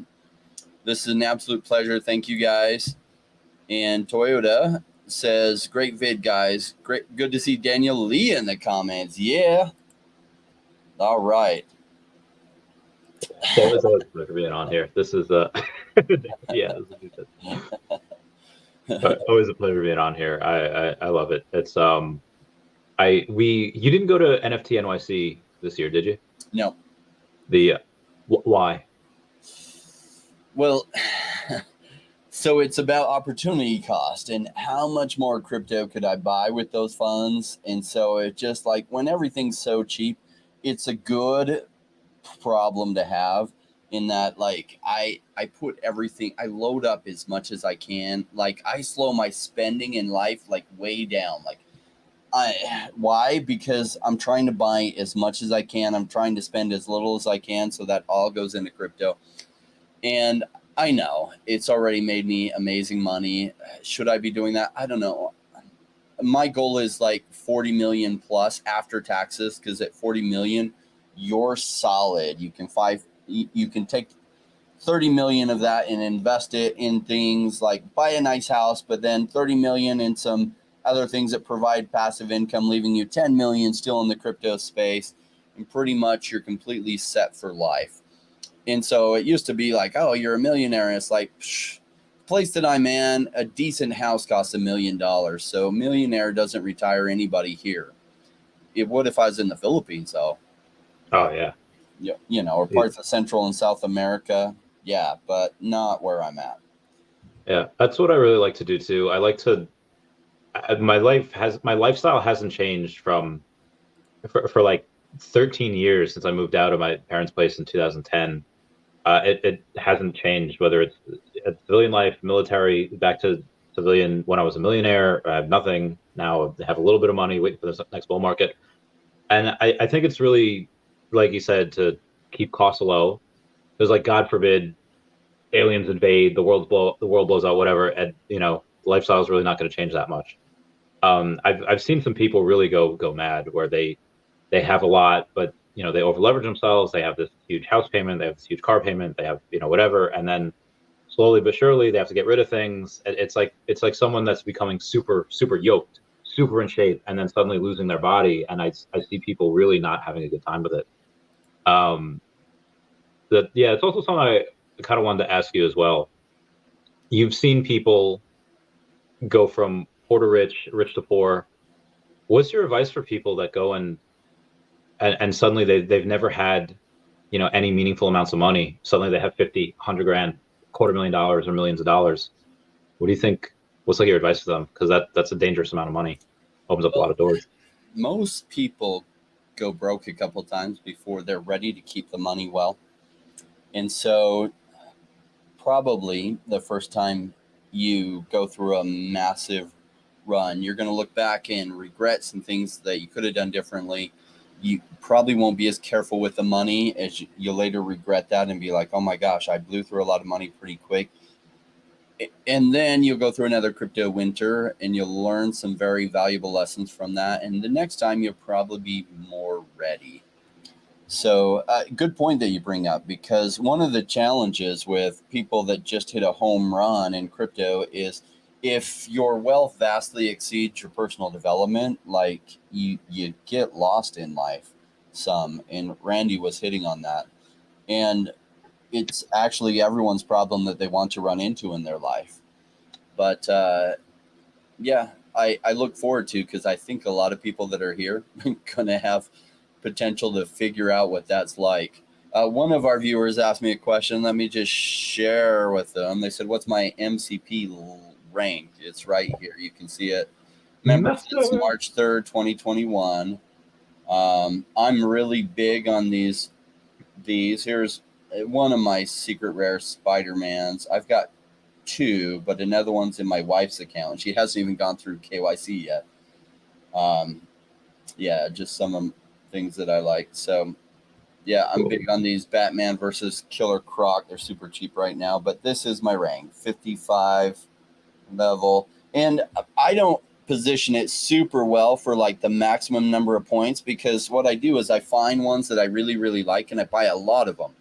This is an absolute pleasure. Thank you guys. And Toyota says, great vid, guys. Great, good to see Daniel Lee in the comments. Yeah. All right. It's always a pleasure being on here. This is yeah. Always a pleasure being on here. I love it. It's you didn't go to NFT NYC this year, did you? No. Why? Well, so it's about opportunity cost and how much more crypto could I buy with those funds. And so it's just like when everything's so cheap, it's a good problem to have in that, like, I put everything, I load up as much as I can. Like, I slow my spending in life like way down. Like, why? Because I'm trying to buy as much as I can. I'm trying to spend as little as I can, so that all goes into crypto. And I know it's already made me amazing money. Should I be doing that? I don't know. My goal is like 40 million plus after taxes, because at 40 million, you're solid. You can take 30 million of that and invest it in things like buy a nice house, but then 30 million in some other things that provide passive income, leaving you 10 million still in the crypto space. And pretty much you're completely set for life. And so it used to be like, oh, you're a millionaire. And it's like, place that I'm in, a decent house costs $1 million. So a millionaire doesn't retire anybody here. It would if I was in the Philippines, though. Oh, yeah. You know, or parts of Central and South America. Yeah, but not where I'm at. Yeah, that's what I really like to do, too. I like to, my lifestyle hasn't changed for like 13 years since I moved out of my parents' place in 2010. It hasn't changed, whether it's a civilian life, military, back to civilian when I was a millionaire. I have nothing. Now I have a little bit of money waiting for the next bull market. And I think it's really, like you said, to keep costs low. Because, like, God forbid, aliens invade, the world blows out, whatever, and, you know, lifestyle is really not going to change that much. I've seen some people really go mad where they have a lot, but, you know, they over leverage themselves. They have this huge house payment, they have this huge car payment, they have, you know, whatever, and then slowly but surely they have to get rid of things. It's like someone that's becoming super yoked, super in shape, and then suddenly losing their body. And I see people really not having a good time with it. It's also something I kind of wanted to ask you as well. You've seen people go from poor to rich to poor. What's your advice for people that go and suddenly they've never had, you know, any meaningful amounts of money? Suddenly they have 50, 100 grand, $250,000 or millions of dollars. What do you think? What's like your advice to them? Because that's a dangerous amount of money. Opens up a lot of doors. Most people go broke a couple of times before they're ready to keep the money well. And so probably the first time you go through a massive run, you're going to look back and regret some things that you could have done differently. You probably won't be as careful with the money, as you'll later regret that and be like, oh my gosh, I blew through a lot of money pretty quick. And then you'll go through another crypto winter and you'll learn some very valuable lessons from that. And the next time you'll probably be more ready. So good point that you bring up, because one of the challenges with people that just hit a home run in crypto is if your wealth vastly exceeds your personal development, like you get lost in life some. And Randy was hitting on that. And it's actually everyone's problem that they want to run into in their life. But yeah, I look forward to, because I think a lot of people that are here are going to have potential to figure out what that's like. One of our viewers asked me a question. Let me just share with them. They said, what's my MCP rank? It's right here. You can see it. Member since March 3rd, 2021. I'm really big on these. Here's one of my secret rare Spider-Mans. I've got two, but another one's in my wife's account. She hasn't even gone through KYC yet. Yeah, just some of things that I like. So yeah, I'm big on these Batman versus Killer Croc. They're super cheap right now, but this is my rank, 55 level. And I don't position it super well for like the maximum number of points, because what I do is I find ones that I really, really like and I buy a lot of them.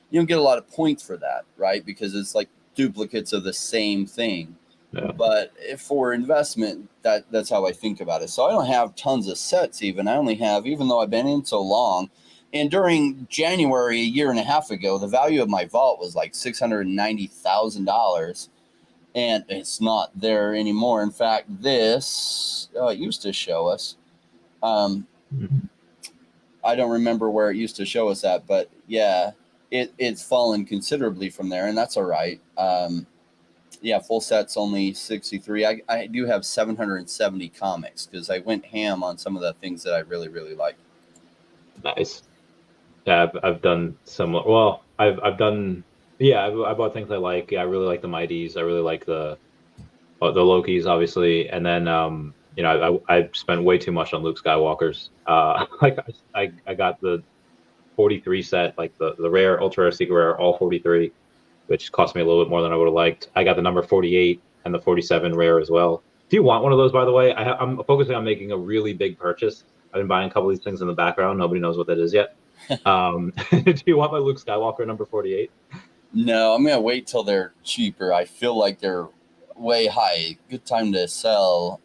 You don't get a lot of points for that, right? Because it's like duplicates of the same thing. Yeah. But for investment, that's how I think about it. So I don't have tons of sets even. I only have, even though I've been in so long, and during January a year and a half ago, the value of my vault was like $690,000. And it's not there anymore. In fact, this, it used to show us. I don't remember where it used to show us at, but yeah, it's fallen considerably from there, and that's all right. Yeah, full set's only 63. I do have 770 comics because I went ham on some of the things that I really, really like. Nice. Yeah, I've done similar. Well, I've done. Yeah, I bought things I like. Yeah, I really like the Mighties. I really like the Lokis, obviously, and then you know, I spent way too much on Luke Skywalker's. Like I got the 43 set, like the rare, ultra rare, secret rare, all 43, which cost me a little bit more than I would have liked. I got the number 48 and the 47 rare as well. Do you want one of those, by the way? I'm focusing on making a really big purchase. I've been buying a couple of these things in the background. Nobody knows what that is yet. Do you want my Luke Skywalker number 48? No, I'm gonna wait till they're cheaper. I feel like they're way high. Good time to sell.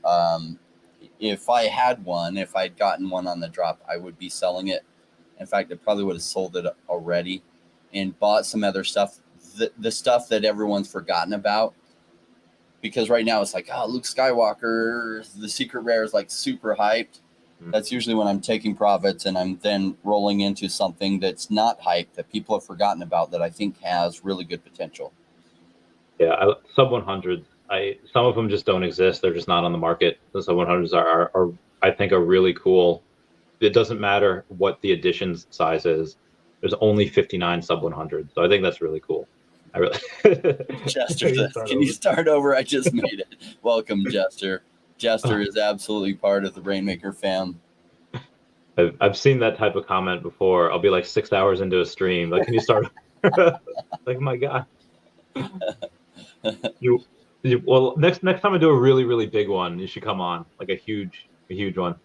If I had one, if I'd gotten one on the drop, I would be selling it. In fact, I probably would have sold it already and bought some other stuff, the stuff that everyone's forgotten about. Because right now it's like, oh, Luke Skywalker, the secret rare is like super hyped. That's usually when I'm taking profits and I'm then rolling into something that's not hyped, that people have forgotten about, that I think has really good potential. Yeah, sub 100s. Some of them just don't exist. They're just not on the market. The sub 100s are I think are really cool. It doesn't matter what the edition's size is. There's only 59 sub 100. So I think that's really cool. I really. Jester, can you start over? I just made it. Welcome, Jester. Jester is absolutely part of the Rainmaker fam. I've seen that type of comment before. I'll be like 6 hours into a stream. Like, can you start? Like, my God. Well, next time I do a really, really big one, you should come on. Like a huge one.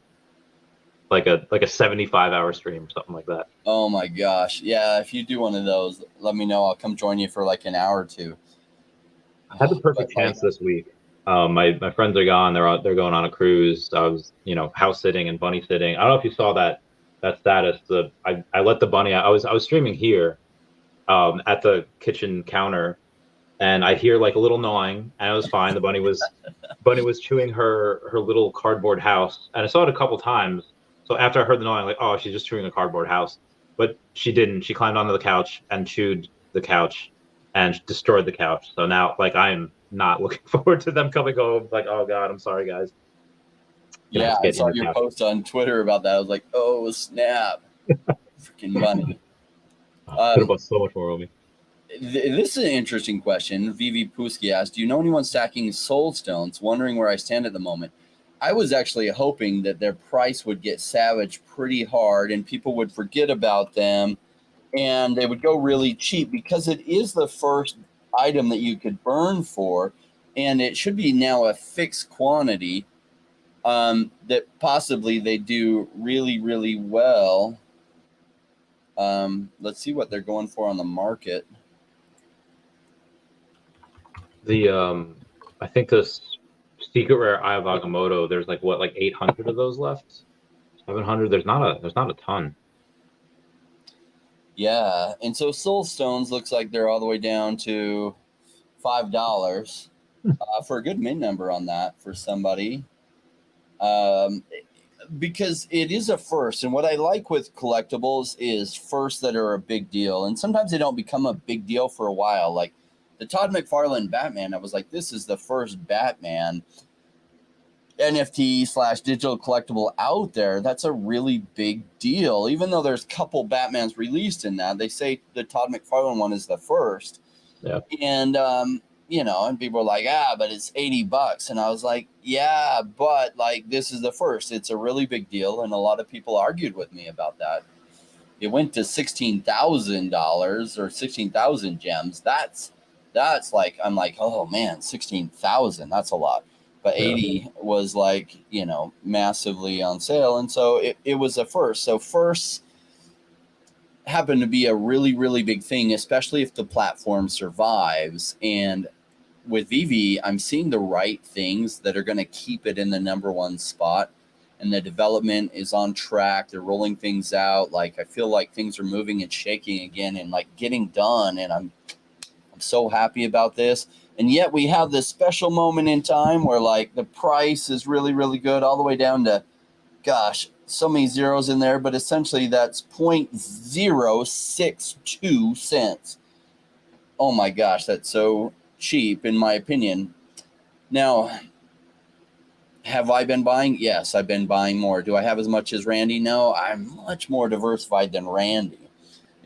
Like a 75-hour stream, something like that. Oh my gosh. Yeah, if you do one of those, let me know. I'll come join you for like an hour or two. I had the perfect chance this week. My friends are gone. They're going on a cruise. I was, house sitting and bunny sitting. I don't know if you saw that status. I let the bunny out. I was streaming here, at the kitchen counter, and I hear like a little gnawing, and it was fine. The bunny was chewing her little cardboard house, and I saw it a couple times. So after I heard the gnawing, like, oh, she's just chewing a cardboard house, but she didn't. She climbed onto the couch and chewed the couch, and destroyed the couch. So now, like, I'm not looking forward to them coming home. Like, oh God, I'm sorry, guys. Yeah, I saw your post on Twitter about that. I was like, oh snap, freaking bunny. Could have bought so much more of me. This is an interesting question. Vivi Puski asked, do you know anyone stacking soul stones? Wondering where I stand at the moment. I was actually hoping that their price would get savage pretty hard and people would forget about them and they would go really cheap, because it is the first item that you could burn for, and it should be now a fixed quantity, that possibly they do really, really well. Let's see what they're going for on the market. I think this secret rare Eye of Agamotto, there's like 800 of those left, 700. There's not a ton. Yeah, and so soul stones looks like they're all the way down to $5 for a good min number on that for somebody, because it is a first. And what I like with collectibles is firsts that are a big deal, and sometimes they don't become a big deal for a while. Like the Todd McFarlane Batman, I was like, this is the first Batman. NFT slash digital collectible out there, that's a really big deal. Even though there's a couple Batmans released in that, they say the Todd McFarlane one is the first. Yeah. And, and people are like, but it's $80. And I was like, yeah, but like, this is the first. It's a really big deal. And a lot of people argued with me about that. It went to $16,000 or 16,000 gems. That's like, I'm like, oh man, 16,000, that's a lot. But 80 was like, massively on sale. And so it was a first. So first happened to be a really, really big thing, especially if the platform survives. And with VV, I'm seeing the right things that are going to keep it in the number one spot. And the development is on track. They're rolling things out. Like, I feel like things are moving and shaking again and like getting done. And I'm so happy about this. And yet we have this special moment in time where like the price is really, really good all the way down to, gosh, so many zeros in there, but essentially that's 0.062 cents. Oh my gosh, that's so cheap in my opinion. Now, have I been buying? Yes, I've been buying more. Do I have as much as Randy? No, I'm much more diversified than Randy.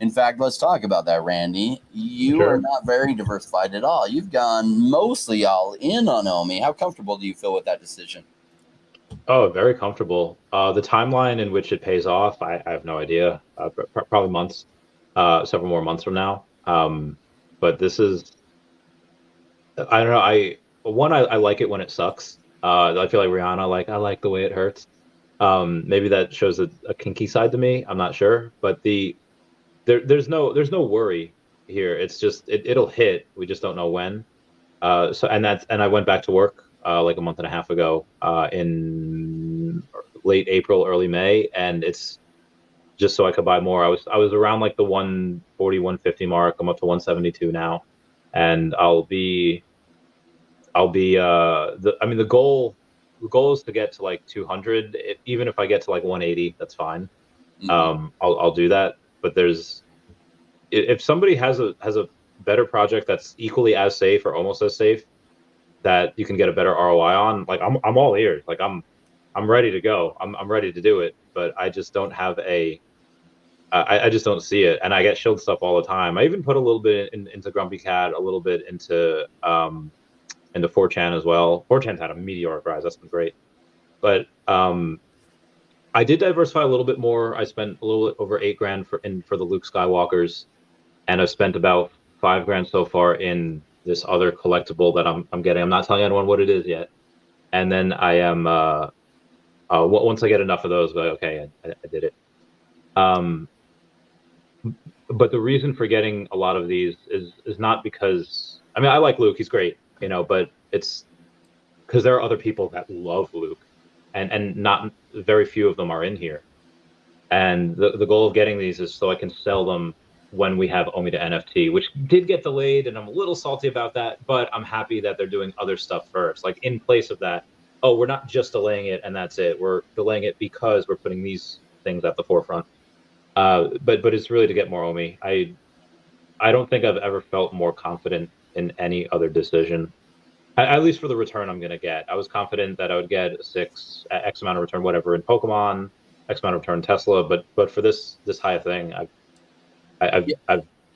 In fact, let's talk about that, Randy. You are not very diversified at all. You've gone mostly all in on Omi. How comfortable do you feel with that decision? Oh, very comfortable. The timeline in which it pays off, I have no idea. Probably months, several more months from now. But this is, I don't know. I like it when it sucks. I feel like Rihanna, I like the way it hurts. Maybe that shows a kinky side to me. I'm not sure, but there's no worry here. It's just it'll hit. We just don't know when. And I went back to work like a month and a half ago in late April, early May, and it's just so I could buy more. I was around like the 140, 150 mark. I'm up to 172 now, and the goal is to get to like 200. Even if I get to like 180, that's fine. Mm-hmm. I'll do that. But if somebody has a better project that's equally as safe or almost as safe that you can get a better ROI on, like I'm all ears. Like I'm ready to go. I'm ready to do it. But I just don't have I just don't see it. And I get shield stuff all the time. I even put a little bit into Grumpy Cat, a little bit into 4chan as well. 4chan's had a meteoric rise. That's been great. But I did diversify a little bit more. I spent a little over $8,000 for the Luke Skywalkers, and I've spent about $5,000 so far in this other collectible that I'm getting. I'm not telling anyone what it is yet. And then I am once I get enough of those, like, okay, I did it. But the reason for getting a lot of these is not because I like Luke, he's great, but it's because there are other people that love Luke. And not very few of them are in here. And the goal of getting these is so I can sell them when we have Omi to NFT, which did get delayed, and I'm a little salty about that, but I'm happy that they're doing other stuff first. Like in place of that, we're not just delaying it and that's it. We're delaying it because we're putting these things at the forefront. But it's really to get more Omi. I don't think I've ever felt more confident in any other decision. At least for the return I'm going to get. I was confident that I would get X amount of return, whatever, in Pokemon, X amount of return Tesla, but for this high thing, I've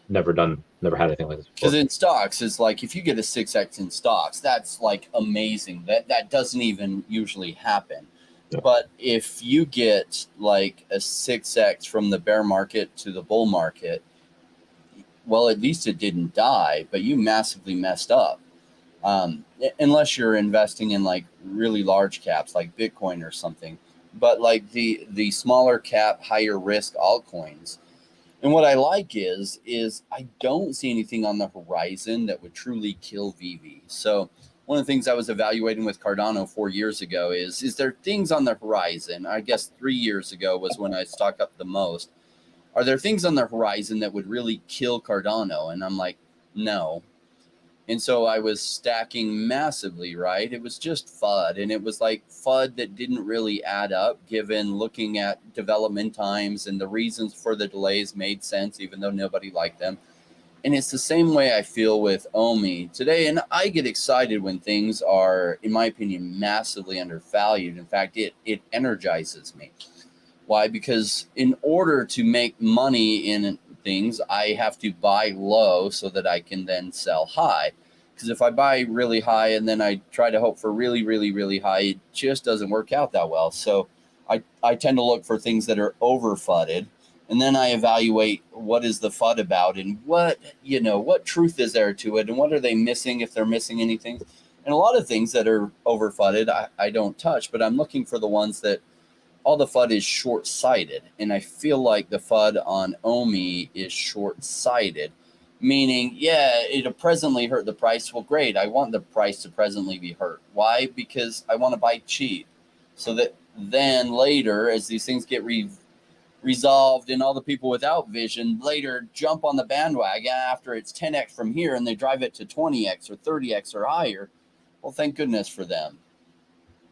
never had anything like this before. Because in stocks, it's like if you get a 6x in stocks, that's like amazing. That doesn't even usually happen. Yeah. But if you get like a 6x from the bear market to the bull market, well, at least it didn't die, but you massively messed up. Unless you're investing in like really large caps like Bitcoin or something, but like the smaller cap, higher risk altcoins. And what I like is I don't see anything on the horizon that would truly kill VV. So one of the things I was evaluating with Cardano 4 years ago is there things on the horizon? I guess 3 years ago was when I stocked up the most. Are there things on the horizon that would really kill Cardano? And I'm like, no. And so I was stacking massively, right? It was just FUD. And it was like FUD that didn't really add up, given looking at development times and the reasons for the delays made sense, even though nobody liked them. And it's the same way I feel with Omi today. And I get excited when things are, in my opinion, massively undervalued. In fact, it energizes me. Why? Because in order to make money in things, I have to buy low so that I can then sell high. Because if I buy really high and then I try to hope for really, really, really high, it just doesn't work out that well. So I tend to look for things that are over fudded. And then I evaluate what is the FUD about and what truth is there to it and what are they missing if they're missing anything. And a lot of things that are over fudded, I don't touch, but I'm looking for the ones that all the FUD is short-sighted. And I feel like the FUD on Omi is short-sighted, meaning, yeah, it'll presently hurt the price. Well, great. I want the price to presently be hurt. Why? Because I want to buy cheap so that then later, as these things get resolved and all the people without vision later jump on the bandwagon after it's 10x from here and they drive it to 20x or 30x or higher. Well, thank goodness for them.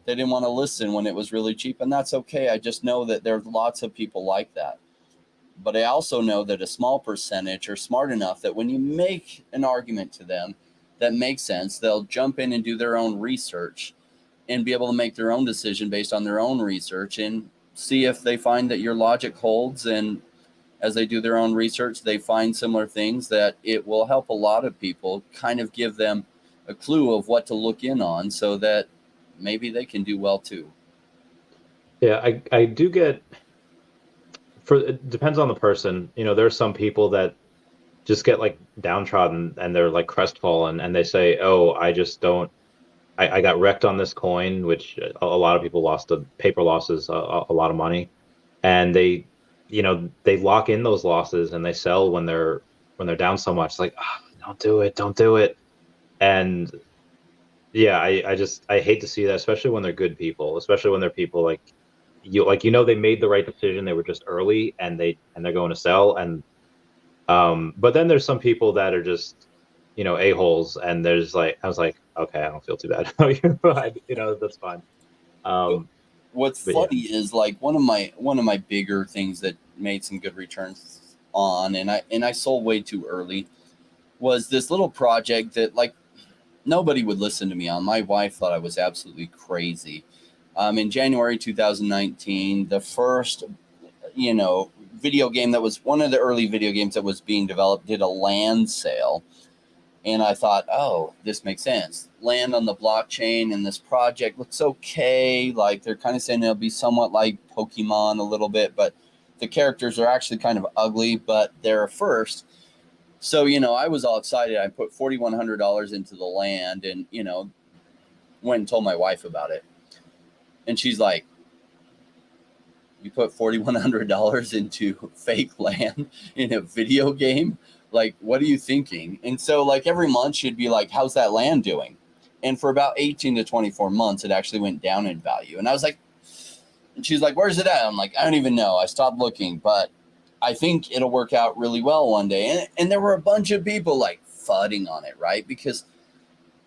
They didn't want to listen when it was really cheap, and that's okay. I just know that there's lots of people like that. But I also know that a small percentage are smart enough that when you make an argument to them that makes sense, they'll jump in and do their own research and be able to make their own decision based on their own research and see if they find that your logic holds. And as they do their own research, they find similar things that it will help a lot of people, kind of give them a clue of what to look in on so that maybe they can do well too. Yeah, I do get, it depends on the person. There's some people that just get like downtrodden and they're like crestfallen and they say, oh, I just don't, I got wrecked on this coin, which a lot of people lost the paper losses, a lot of money. And they lock in those losses and they sell when they're down so much. Like, oh, don't do it. And yeah, I hate to see that, especially when they're good people, especially when they're people like they made the right decision. They were just early and they're going to sell. And but then there's some people that are just a-holes, and there's like, I was like, okay, I don't feel too bad about you. That's fine. What's funny is like one of my bigger things that made some good returns on, and I sold way too early, was this little project that like nobody would listen to me on. My wife thought I was absolutely crazy. In January 2019, the first video game that was one of the early video games that was being developed did a land sale. And I thought, oh, this makes sense. Land on the blockchain, and this project looks okay. Like they're kind of saying it'll be somewhat like Pokemon a little bit, but the characters are actually kind of ugly, but they're a first. So, I was all excited. I put $4,100 into the land and, went and told my wife about it. And she's like, you put $4,100 into fake land in a video game? Like, what are you thinking? And so like every month she'd be like, how's that land doing? And for about 18 to 24 months, it actually went down in value. And I was like, and she's like, where's it at? I'm like, I don't even know. I stopped looking, but I think it'll work out really well one day. And there were a bunch of people like fudding on it, right? Because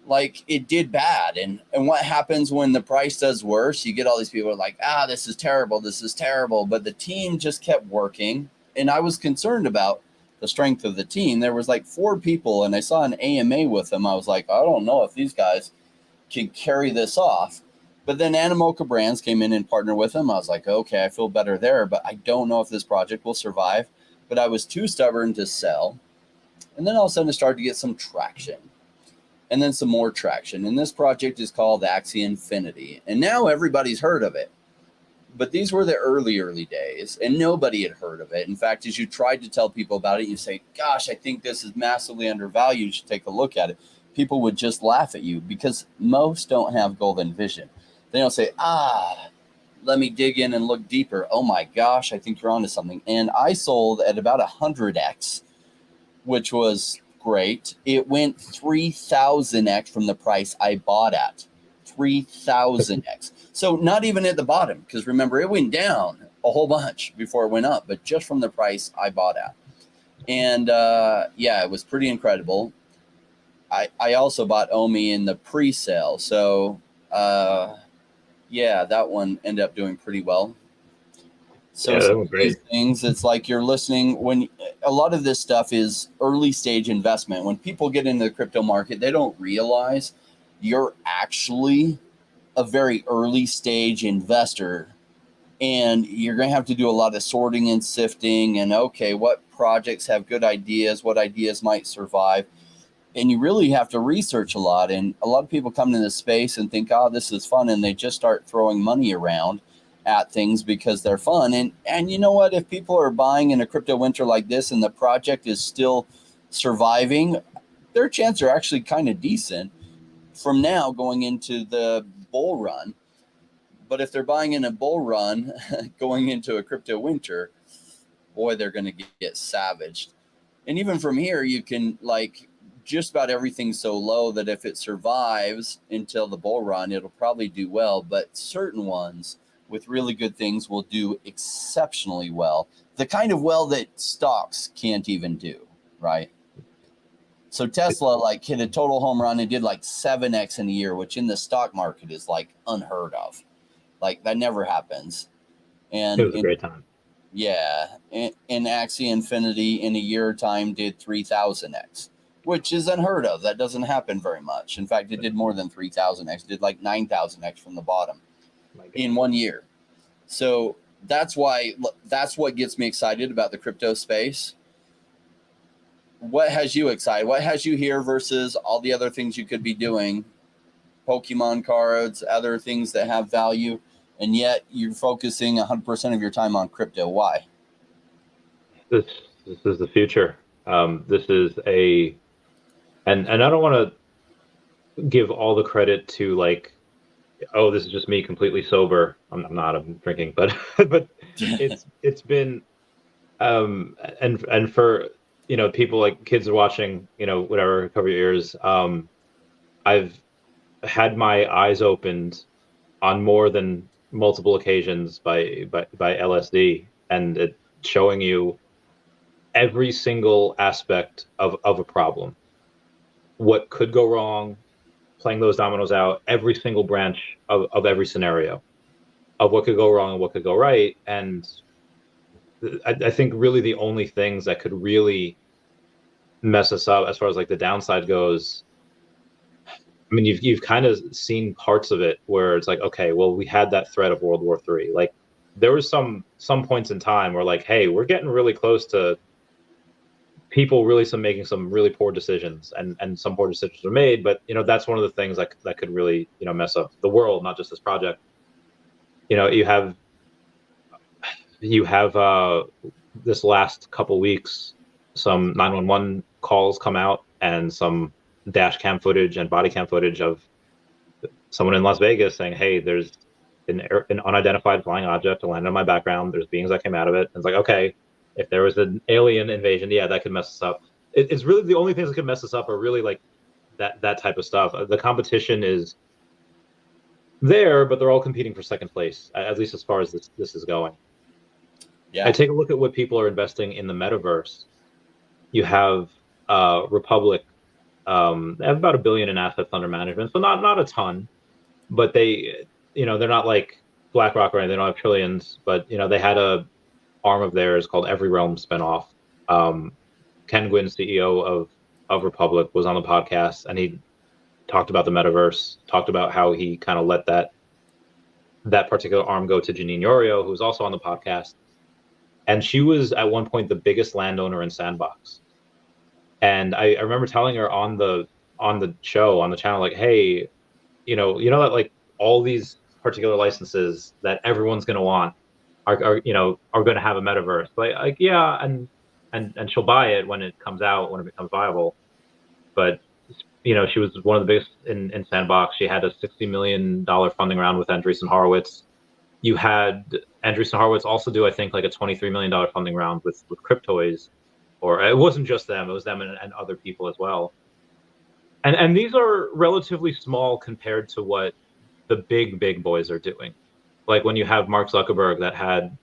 like it did bad. And what happens when the price does worse? You get all these people like, this is terrible. This is terrible. But the team just kept working. And I was concerned about the strength of the team. There was like 4 people and I saw an AMA with them. I was like, I don't know if these guys can carry this off. But then Animoca Brands came in and partnered with them. I was like, okay, I feel better there, but I don't know if this project will survive. But I was too stubborn to sell. And then all of a sudden it started to get some traction. And then some more traction. And this project is called Axie Infinity. And now everybody's heard of it. But these were the early days, and nobody had heard of it. In fact, as you tried to tell people about it, you say, gosh, I think this is massively undervalued. You should take a look at it. People would just laugh at you because most don't have golden vision. They don't say, let me dig in and look deeper. Oh my gosh, I think you're onto something. And I sold at about 100x, which was great. It went 3,000x from the price I bought at. 3,000x. So not even at the bottom, because remember, it went down a whole bunch before it went up, but just from the price I bought at. And it was pretty incredible. I also bought Omi in the pre-sale. So that one ended up doing pretty well. So Yeah, that some was of these great. things, it's like you're listening when a lot of this stuff is early stage investment. When people get into the crypto market, they don't realize you're actually a very early stage investor, and you're going to have to do a lot of sorting and sifting and okay, what projects have good ideas, what ideas might survive, and you really have to research a lot. And a lot of people come into this space and think, oh, this is fun, and they just start throwing money around at things because they're fun. And you know what, if people are buying in a crypto winter like this and the project is still surviving, their chances are actually kind of decent from now going into the bull run. But if they're buying in a bull run going into a crypto winter, boy, they're going to get savaged. And even from here, you can like just about everything so low that if it survives until the bull run, it'll probably do well. But certain ones with really good things will do exceptionally well. The kind of well that stocks can't even do, right? So Tesla like hit a total home run and did like 7x in a year, which in the stock market is like unheard of. Like that never happens. It And was a great time. yeah, in Axie Infinity in a year time did 3000x, which is unheard of. That doesn't happen very much. In fact, it did more than 3000x. It did like 9000x from the bottom in 1 year. So that's what gets me excited about the crypto space. What has you excited? What has you here versus all the other things you could be doing? Pokemon cards, other things that have value, and yet you're focusing 100% of your time on crypto. Why? This this is the future. This is a and I don't want to give all the credit to like, oh, this is just me completely sober. I'm not. I'm drinking, but but it's been and for people like kids are watching, whatever, cover your ears. I've had my eyes opened on more than multiple occasions by LSD, and it showing you every single aspect of a problem, what could go wrong, playing those dominoes out, every single branch of every scenario of what could go wrong and what could go right. And I think really the only things that could really mess us up as far as like the downside goes, I mean, you've kind of seen parts of it where it's like, okay, well, we had that threat of World War III. Like there was some points in time where like, hey, we're getting really close to people really making some really poor decisions, and some poor decisions were made. But that's one of the things that could really mess up the world, not just this project. You have this last couple weeks, some 911 calls come out and some dash cam footage and body cam footage of someone in Las Vegas saying, hey, there's an unidentified flying object that landed on my background. There's beings that came out of it. And it's like, okay, if there was an alien invasion, yeah, that could mess us up. It's really the only things that could mess us up are really like that type of stuff. The competition is there, but they're all competing for second place, at least as far as this is going. Yeah. I take a look at what people are investing in the metaverse. You have Republic. They have about $1 billion in assets under management, so not a ton, but they're not like BlackRock or anything. They don't have trillions, but they had a arm of theirs called Every Realm spinoff. Ken Gwynn, CEO of Republic, was on the podcast, and he talked about the metaverse, talked about how he kind of let that particular arm go to Janine Yorio, who was also on the podcast. And she was at one point the biggest landowner in Sandbox. And I remember telling her on the show, on the channel, like, hey, that like all these particular licenses that everyone's going to want are going to have a metaverse. Like yeah, and she'll buy it when it comes out, when it becomes viable. But she was one of the biggest in Sandbox. She had a $60 million funding round with Andreessen Horowitz. You had Andreessen Horowitz also do, I think, like a $23 million funding round with Cryptoys, or it wasn't just them; it was them and other people as well. And these are relatively small compared to what the big boys are doing. Like when you have Mark Zuckerberg that had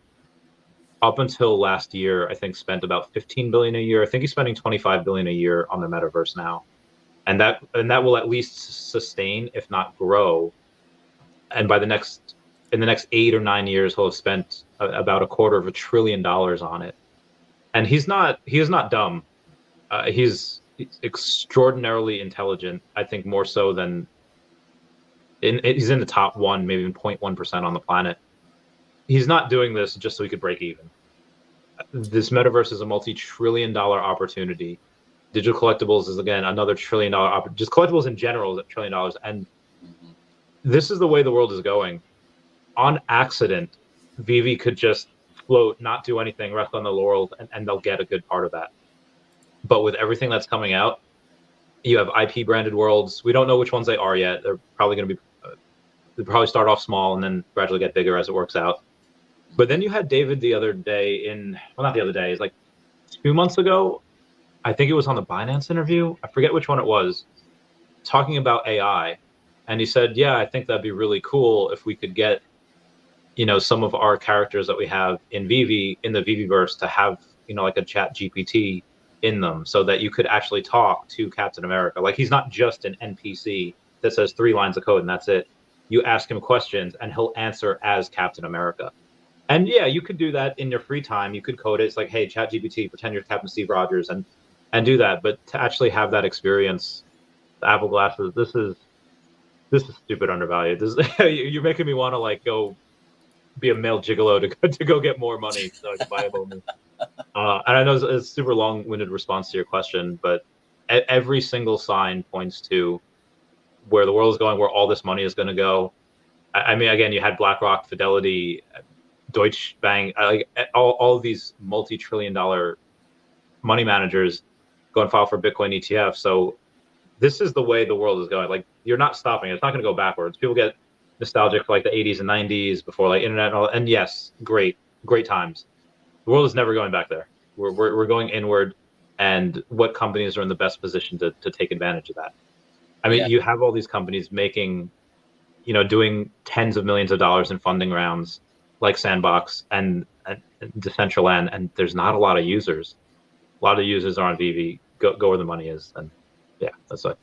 up until last year, I think spent about 15 billion a year. I think he's spending 25 billion a year on the metaverse now. And that will at least sustain, if not grow. And by the next in the next 8 or 9 years, he'll have spent about $250 billion on it. And he is not dumb. He's extraordinarily intelligent. I think more so than he's in the top 1, maybe even 0.1% on the planet. He's not doing this just so he could break even. This metaverse is a multi-trillion-dollar opportunity. Digital collectibles is, again, another $1 trillion opportunity. Just collectibles in general is $1 trillion. And this is the way the world is going. On accident, Vivi could just float, not do anything, rest on the laurels, and they'll get a good part of that. But with everything that's coming out, you have IP branded worlds. We don't know which ones they are yet. They're probably going to be, they probably start off small and then gradually get bigger as it works out. But then you had David the other day not the other day, it's like 2 months ago. I think it was on the Binance interview. I forget which one it was, talking about AI. And he said, yeah, I think that'd be really cool if we could get, some of our characters that we have in Vivi, in the Viviverse, to have, like a chat GPT in them, so that you could actually talk to Captain America. Like, he's not just an NPC that says 3 lines of code and that's it. You ask him questions and he'll answer as Captain America. And yeah, you could do that in your free time. You could code it. It's like, hey, chat GPT, pretend you're Captain Steve Rogers, and do that. But to actually have that experience, the Apple glasses, this is stupid undervalued. You're making me want to like go be a male gigolo to go get more money so I can buy a moment. And I know it's a super long-winded response to your question, but every single sign points to where the world is going, where all this money is going to go. I mean, again, you had BlackRock, Fidelity, Deutsche Bank, all of these multi-trillion-dollar money managers go and file for Bitcoin ETF. So this is the way the world is going. Like, you're not stopping. It's not going to go backwards. People get nostalgic for like the 80s and 90s before like internet and yes, great times. The world is never going back there. We're going inward, and what companies are in the best position to take advantage of that? I mean, you have all these companies making, doing tens of millions of dollars in funding rounds, like Sandbox and Decentraland, and there's not a lot of users. A lot of users are on Vivi. Go where the money is, and yeah, that's what.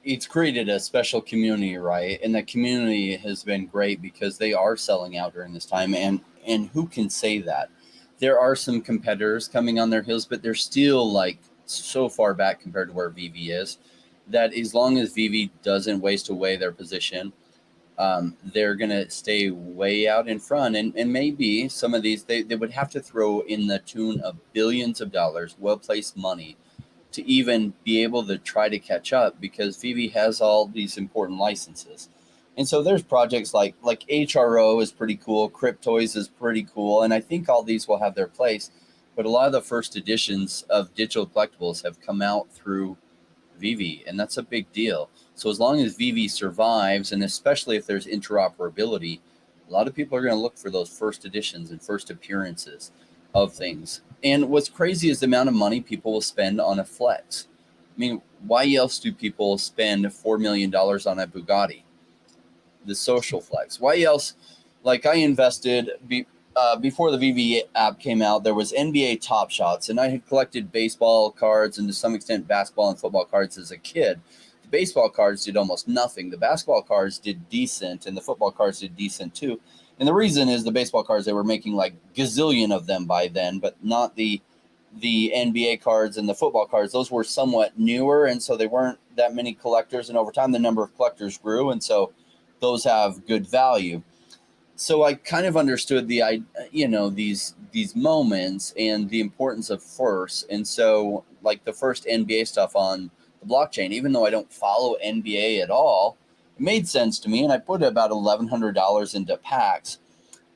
It's created a special community, right? And that community has been great because they are selling out during this time. And who can say that? There are some competitors coming on their heels, but they're still like so far back compared to where Vivi is, that as long as Vivi doesn't waste away their position, they're going to stay way out in front. And maybe some of these, they would have to throw in the tune of billions of dollars, well-placed money, to even be able to try to catch up, because Vivi has all these important licenses. And so there's projects like HRO is pretty cool. Cryptoys is pretty cool. And I think all these will have their place. But a lot of the first editions of digital collectibles have come out through Vivi, and that's a big deal. So as long as Vivi survives, and especially if there's interoperability, a lot of people are going to look for those first editions and first appearances of things. And what's crazy is the amount of money people will spend on a flex. I mean, why else do people spend $4 million on a Bugatti? The social flex. Why else? Like, I invested before the Vivi app came out, there was NBA Top Shots, and I had collected baseball cards and to some extent basketball and football cards as a kid. The baseball cards did almost nothing. The basketball cards did decent, and the football cards did decent too. And the reason is the baseball cards, they were making like gazillion of them by then, but not the NBA cards and the football cards. Those were somewhat newer, and so they weren't that many collectors. And over time, the number of collectors grew, and so those have good value. So I kind of understood these moments and the importance of first. And so like the first NBA stuff on the blockchain, even though I don't follow NBA at all, it made sense to me. And I put about $1,100 into packs.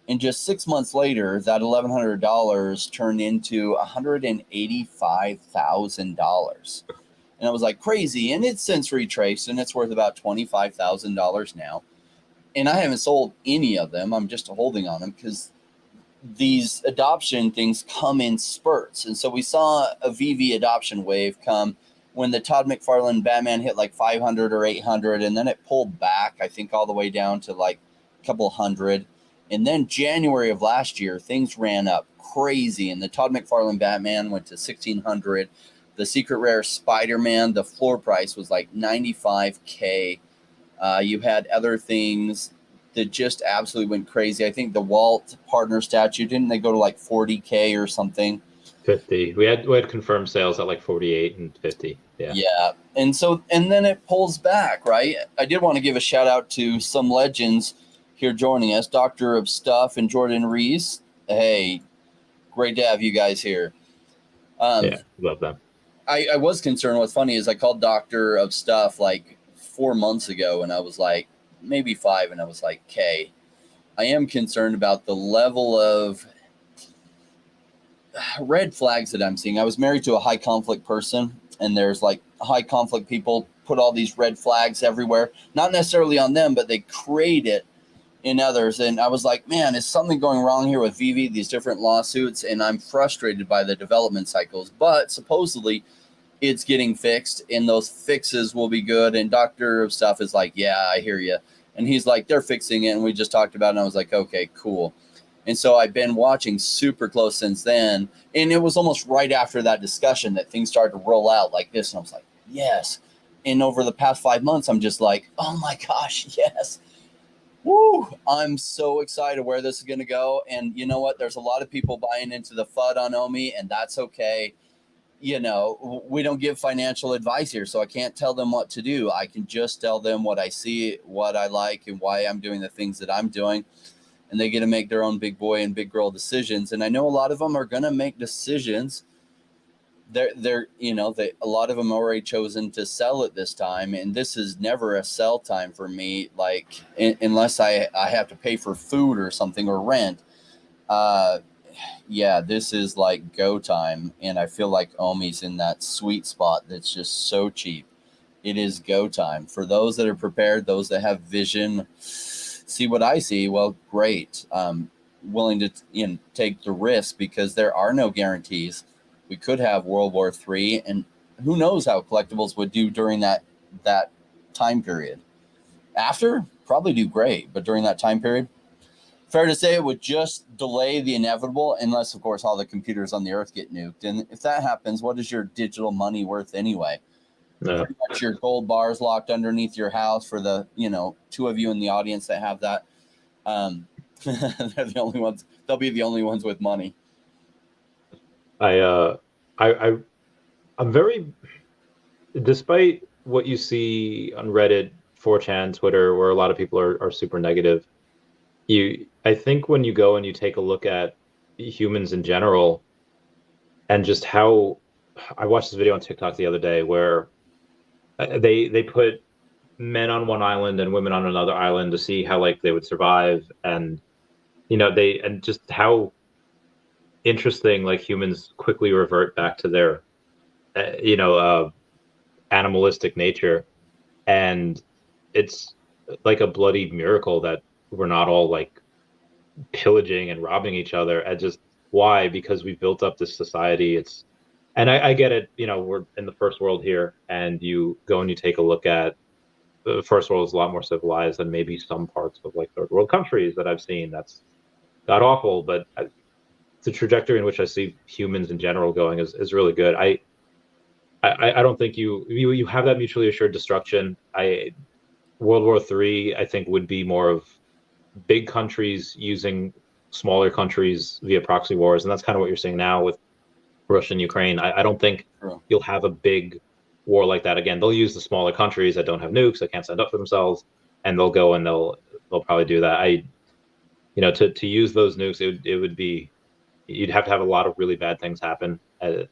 And just 6 months later, that $1,100 turned into $185,000. And I was like, crazy. And it's since retraced, and it's worth about $25,000 now. And I haven't sold any of them. I'm just holding on them because these adoption things come in spurts. And so we saw a VV adoption wave come when the Todd McFarlane Batman hit like 500 or 800, and then it pulled back, I think, all the way down to like a couple hundred. And then January of last year, things ran up crazy, and the Todd McFarlane Batman went to 1,600. The Secret Rare Spider-Man, the floor price was like $95K. You had other things that just absolutely went crazy. I think the Walt partner statue, didn't they go to like 40K or something? 50. We had confirmed sales at like 48 and 50. Yeah. Yeah. And then it pulls back, right? I did want to give a shout out to some legends here joining us, Doctor of Stuff and Jordan Reese. Hey, great to have you guys here. Yeah, love them. I was concerned. What's funny is I called Doctor of Stuff like 4 months ago, and I was like, maybe 5, and I was like, K. I am concerned about the level of red flags that I'm seeing. I was married to a high conflict person, and there's like high conflict people put all these red flags everywhere, not necessarily on them, but they create it in others. And I was like, man, is something going wrong here with VV, these different lawsuits? And I'm frustrated by the development cycles, but supposedly it's getting fixed and those fixes will be good. And Doctor of Stuff is like, yeah, I hear you. And he's like, they're fixing it. And we just talked about it. And I was like, okay, cool. And so I've been watching super close since then. And it was almost right after that discussion that things started to roll out like this. And I was like, yes. And over the past 5 months, I'm just like, oh my gosh, yes. Woo! I'm so excited where this is going to go. And you know what? There's a lot of people buying into the FUD on Omi, and that's okay. You know, we don't give financial advice here, so I can't tell them what to do. I can just tell them what I see, what I like, and why I'm doing the things that I'm doing. And they get to make their own big boy and big girl decisions. And I know a lot of them are going to make decisions. They're a lot of them already chosen to sell at this time, and this is never a sell time for me. Like unless I have to pay for food or something or rent. Yeah, this is like go time, and I feel like Omi's in that sweet spot that's just so cheap. It is go time for those that are prepared, those that have vision. See what I see. Well, great. Willing to take the risk because there are no guarantees. We could have World War III, and who knows how collectibles would do during that time period. After, probably do great, but during that time period, fair to say it would just delay the inevitable, unless, of course, all the computers on the Earth get nuked. And if that happens, what is your digital money worth anyway? Pretty much your gold bars locked underneath your house for the 2 of you in the audience that have that. They're the only ones. They'll be the only ones with money. I'm very, despite what you see on Reddit, 4chan, Twitter, where a lot of people are super negative, I think when you go and you take a look at humans in general and just how, I watched this video on TikTok the other day where they put men on one island and women on another island to see how like they would survive, and and just how interesting like humans quickly revert back to their animalistic nature, and it's like a bloody miracle that we're not all like pillaging and robbing each other. And just why? Because we've built up this society. And I get it, we're in the first world here, and you go and you take a look at the first world is a lot more civilized than maybe some parts of like third world countries that I've seen. That's god awful, but the trajectory in which I see humans in general going is really good. I don't think you have that mutually assured destruction. World War III, I think, would be more of big countries using smaller countries via proxy wars, and that's kind of what you're seeing now with Russia and Ukraine. I don't think you'll have a big war like that again. They'll use the smaller countries that don't have nukes, that can't stand up for themselves, and they'll go and they'll probably do that. To use those nukes, it would be, you'd have to have a lot of really bad things happen. Again,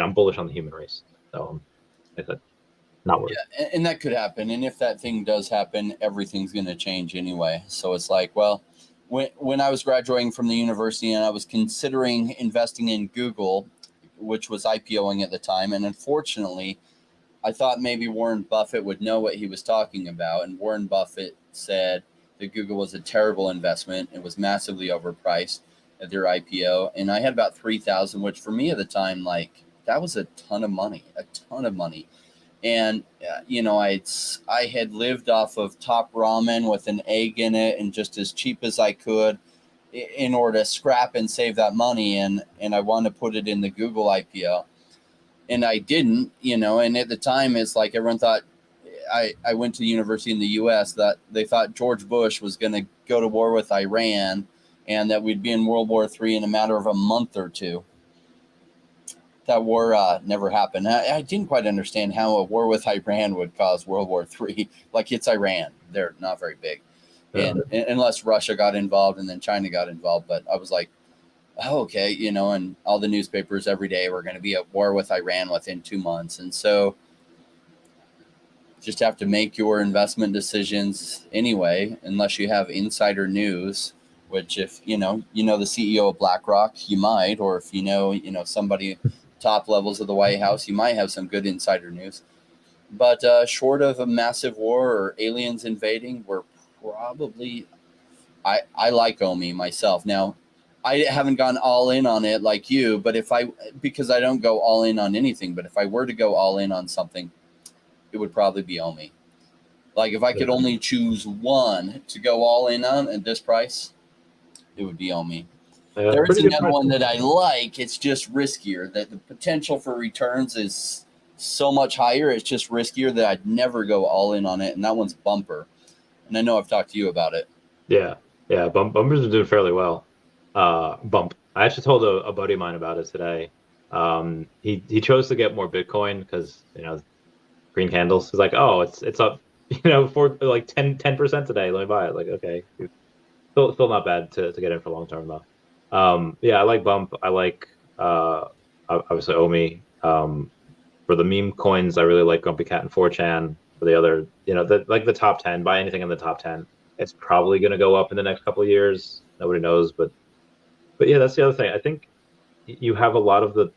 I'm bullish on the human race, so I said, not worried. Yeah, and that could happen. And if that thing does happen, everything's going to change anyway. So it's like, well, when I was graduating from the university and I was considering investing in Google, which was IPOing at the time, and unfortunately, I thought maybe Warren Buffett would know what he was talking about. And Warren Buffett said that Google was a terrible investment. It was massively overpriced at their IPO. And I had about 3,000, which for me at the time, like, that was a ton of money. And, I had lived off of Top Ramen with an egg in it and just as cheap as I could in order to scrap and save that money. And I wanted to put it in the Google IPO. And I didn't, and at the time, it's like everyone thought I went to the university in the U.S. that they thought George Bush was going to go to war with Iran and that we'd be in World War III in a matter of a month or two. That war never happened. I didn't quite understand how a war with Iran would cause World War III. Like, it's Iran. They're not very big. And unless Russia got involved and then China got involved. But I was like, oh, okay, you know, and all the newspapers every day were going to be at war with Iran within 2 months. And so just have to make your investment decisions anyway, unless you have insider news, which if, you know the CEO of BlackRock, you might, or if you know, somebody top levels of the White House, you might have some good insider news. But short of a massive war or aliens invading, we're probably, I like OMI myself. Now, I haven't gone all in on it like you, but because I don't go all in on anything, but if I were to go all in on something, it would probably be OMI. Like, if I could only choose one to go all in on at this price, it would be OMI. There is another one that I like. It's just riskier. That the potential for returns is so much higher. It's just riskier that I'd never go all in on it. And that one's Bumper. And I know I've talked to you about it. Yeah. Bumpers are doing fairly well. Bump. I actually told a buddy of mine about it today. He chose to get more Bitcoin because, green candles. He's like, oh, it's up, for like 10% today. Let me buy it. Like, okay. Still not bad to get in for long term though. I like Bump. I like obviously OMI. For the meme coins, I really like Grumpy Cat and 4chan. For the other, the top 10, buy anything in the top 10. It's probably going to go up in the next couple of years. Nobody knows, but yeah, that's the other thing. I think you have a lot of the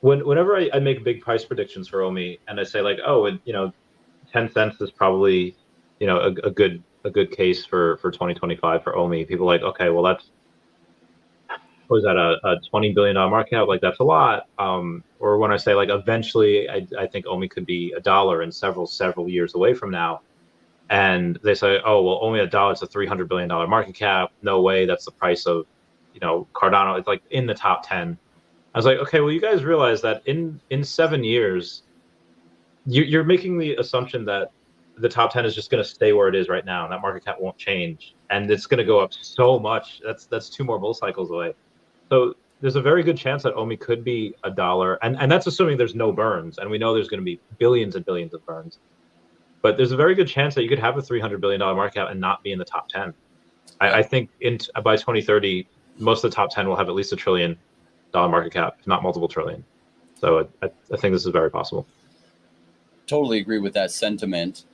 whenever I make big price predictions for OMI, and I say like, 10 cents is probably, a good case for 2025 for OMI. People are like, okay, well that's, was that a $20 billion market cap? Like, that's a lot. Or when I say like eventually I think OMI could be $1 in several years away from now. And they say, oh, well, only $1, it's a $300 billion market cap. No way, that's the price of, Cardano. It's like in the top 10. I was like, okay, well, you guys realize that in 7 years, you're making the assumption that the top 10 is just going to stay where it is right now, and that market cap won't change, and it's going to go up so much. That's 2 more bull cycles away. So there's a very good chance that OMI could be $1, and that's assuming there's no burns, and we know there's going to be billions and billions of burns. But there's a very good chance that you could have a $300 billion market cap and not be in the top 10. I think by 2030, most of the top 10 will have at least $1 trillion market cap, if not multiple trillion. So I think this is very possible. Totally agree with that sentiment.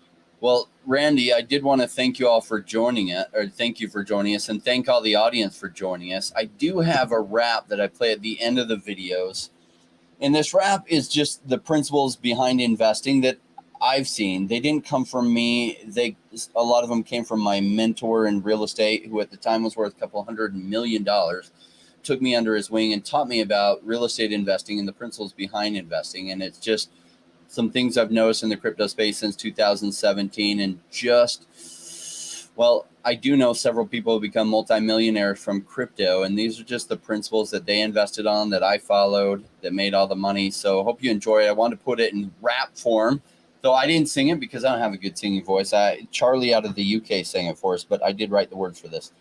Well, Randy, I did want to thank you all for joining us, and thank all the audience for joining us. I do have a rap that I play at the end of the videos. And this rap is just the principles behind investing that I've seen. They didn't come from me. A lot of them came from my mentor in real estate, who at the time was worth a couple $100 million, took me under his wing and taught me about real estate investing and the principles behind investing. And it's just some things I've noticed in the crypto space since 2017. And I do know several people have become multimillionaires from crypto. And these are just the principles that they invested on, that I followed, that made all the money. So I hope you enjoy it. I wanted to put it in rap form, though I didn't sing it because I don't have a good singing voice. Charlie out of the UK sang it for us, but I did write the words for this.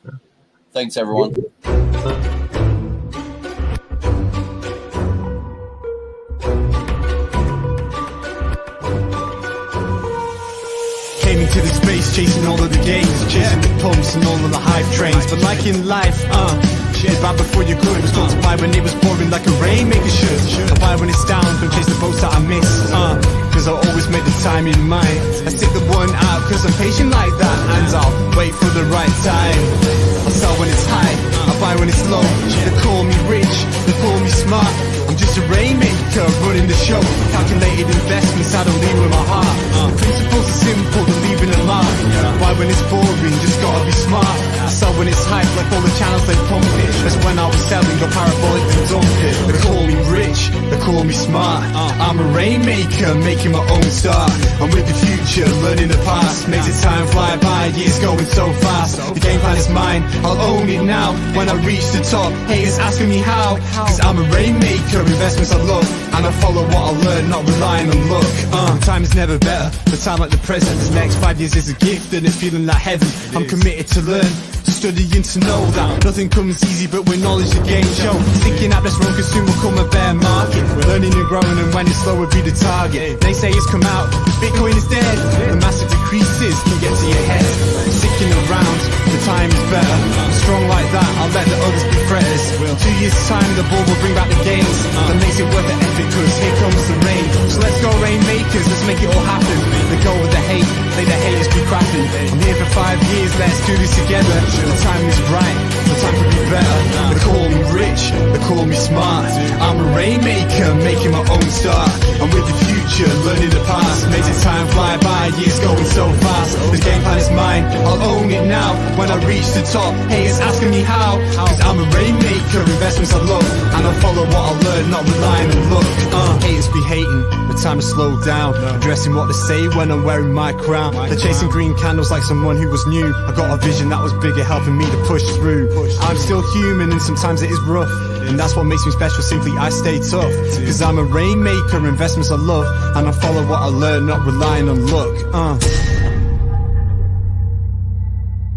Thanks, everyone. To the space, chasing all of the gains, chasing the pumps and all of the hype trains. But like in life, it's bad before you could. It was told to buy when it was pouring like a rain, make it should. I buy when it's down, don't chase the boats that I miss. Cause I always make the time in mind. I stick the one out, cause I'm patient like that. And I'll wait for the right time. I sell when it's high, I buy when it's low. They call me rich, they call me smart. I'm just a rainmaker running the show. Calculated investments, I don't lead with my heart. The principles are simple, to leave it alone. Why when it's boring, just gotta be smart. I sell now when it's hyped, like all the channels they pump it. That's when I was selling, go parabolic and dump it. They call me rich, they call me smart. I'm a rainmaker, making my own start. I'm with the future, learning the past. Makes it time fly by, years going so fast. The game plan is mine, I'll own it now. When I reach the top, haters asking me how. Cause I'm a rainmaker, investments I love. And I follow what I learn, not relying on luck. Time is never better, the time like the present. The next 5 years is a gift and it's feeling like heaven. I'm committed to learn, to study and to know that nothing comes easy, but with knowledge the game show. Sticking out this road, cause soon will come a bear market. Learning and growing, and when it's slow will be the target. Naysayers come out, Bitcoin is dead. The massive decreases can get to your head. Sticking around, the time is better. I'm strong like that, I'll let the others be fretters. 2 years time, the ball will bring back the gains. That makes it worth the effort, cause here comes the rain. So let's go rainmakers, let's make it all happen. Let go of the hate, let the haters be crafting. I'm here for 5 years, let's do this together. The time is right, the time could be better. They call me rich, they call me smart. I'm a rainmaker, making my own start. I'm with the future, learning the past. Makes it time fly by, years going so fast. The game plan is mine, I'll own it now. When I reach the top, haters asking me how. Cause I'm a rainmaker, investments I love. And I follow what I learn, not relying on luck. Haters be hating, the time to slow down. Addressing what they say when I'm wearing my crown. They're chasing green candles like someone who was new. I got a vision that was bigger, helping me to push through. I'm still human and sometimes it is rough, and that's what makes me special, simply I stay tough. Cause I'm a rainmaker, investments I love. And I follow what I learn, not relying on luck.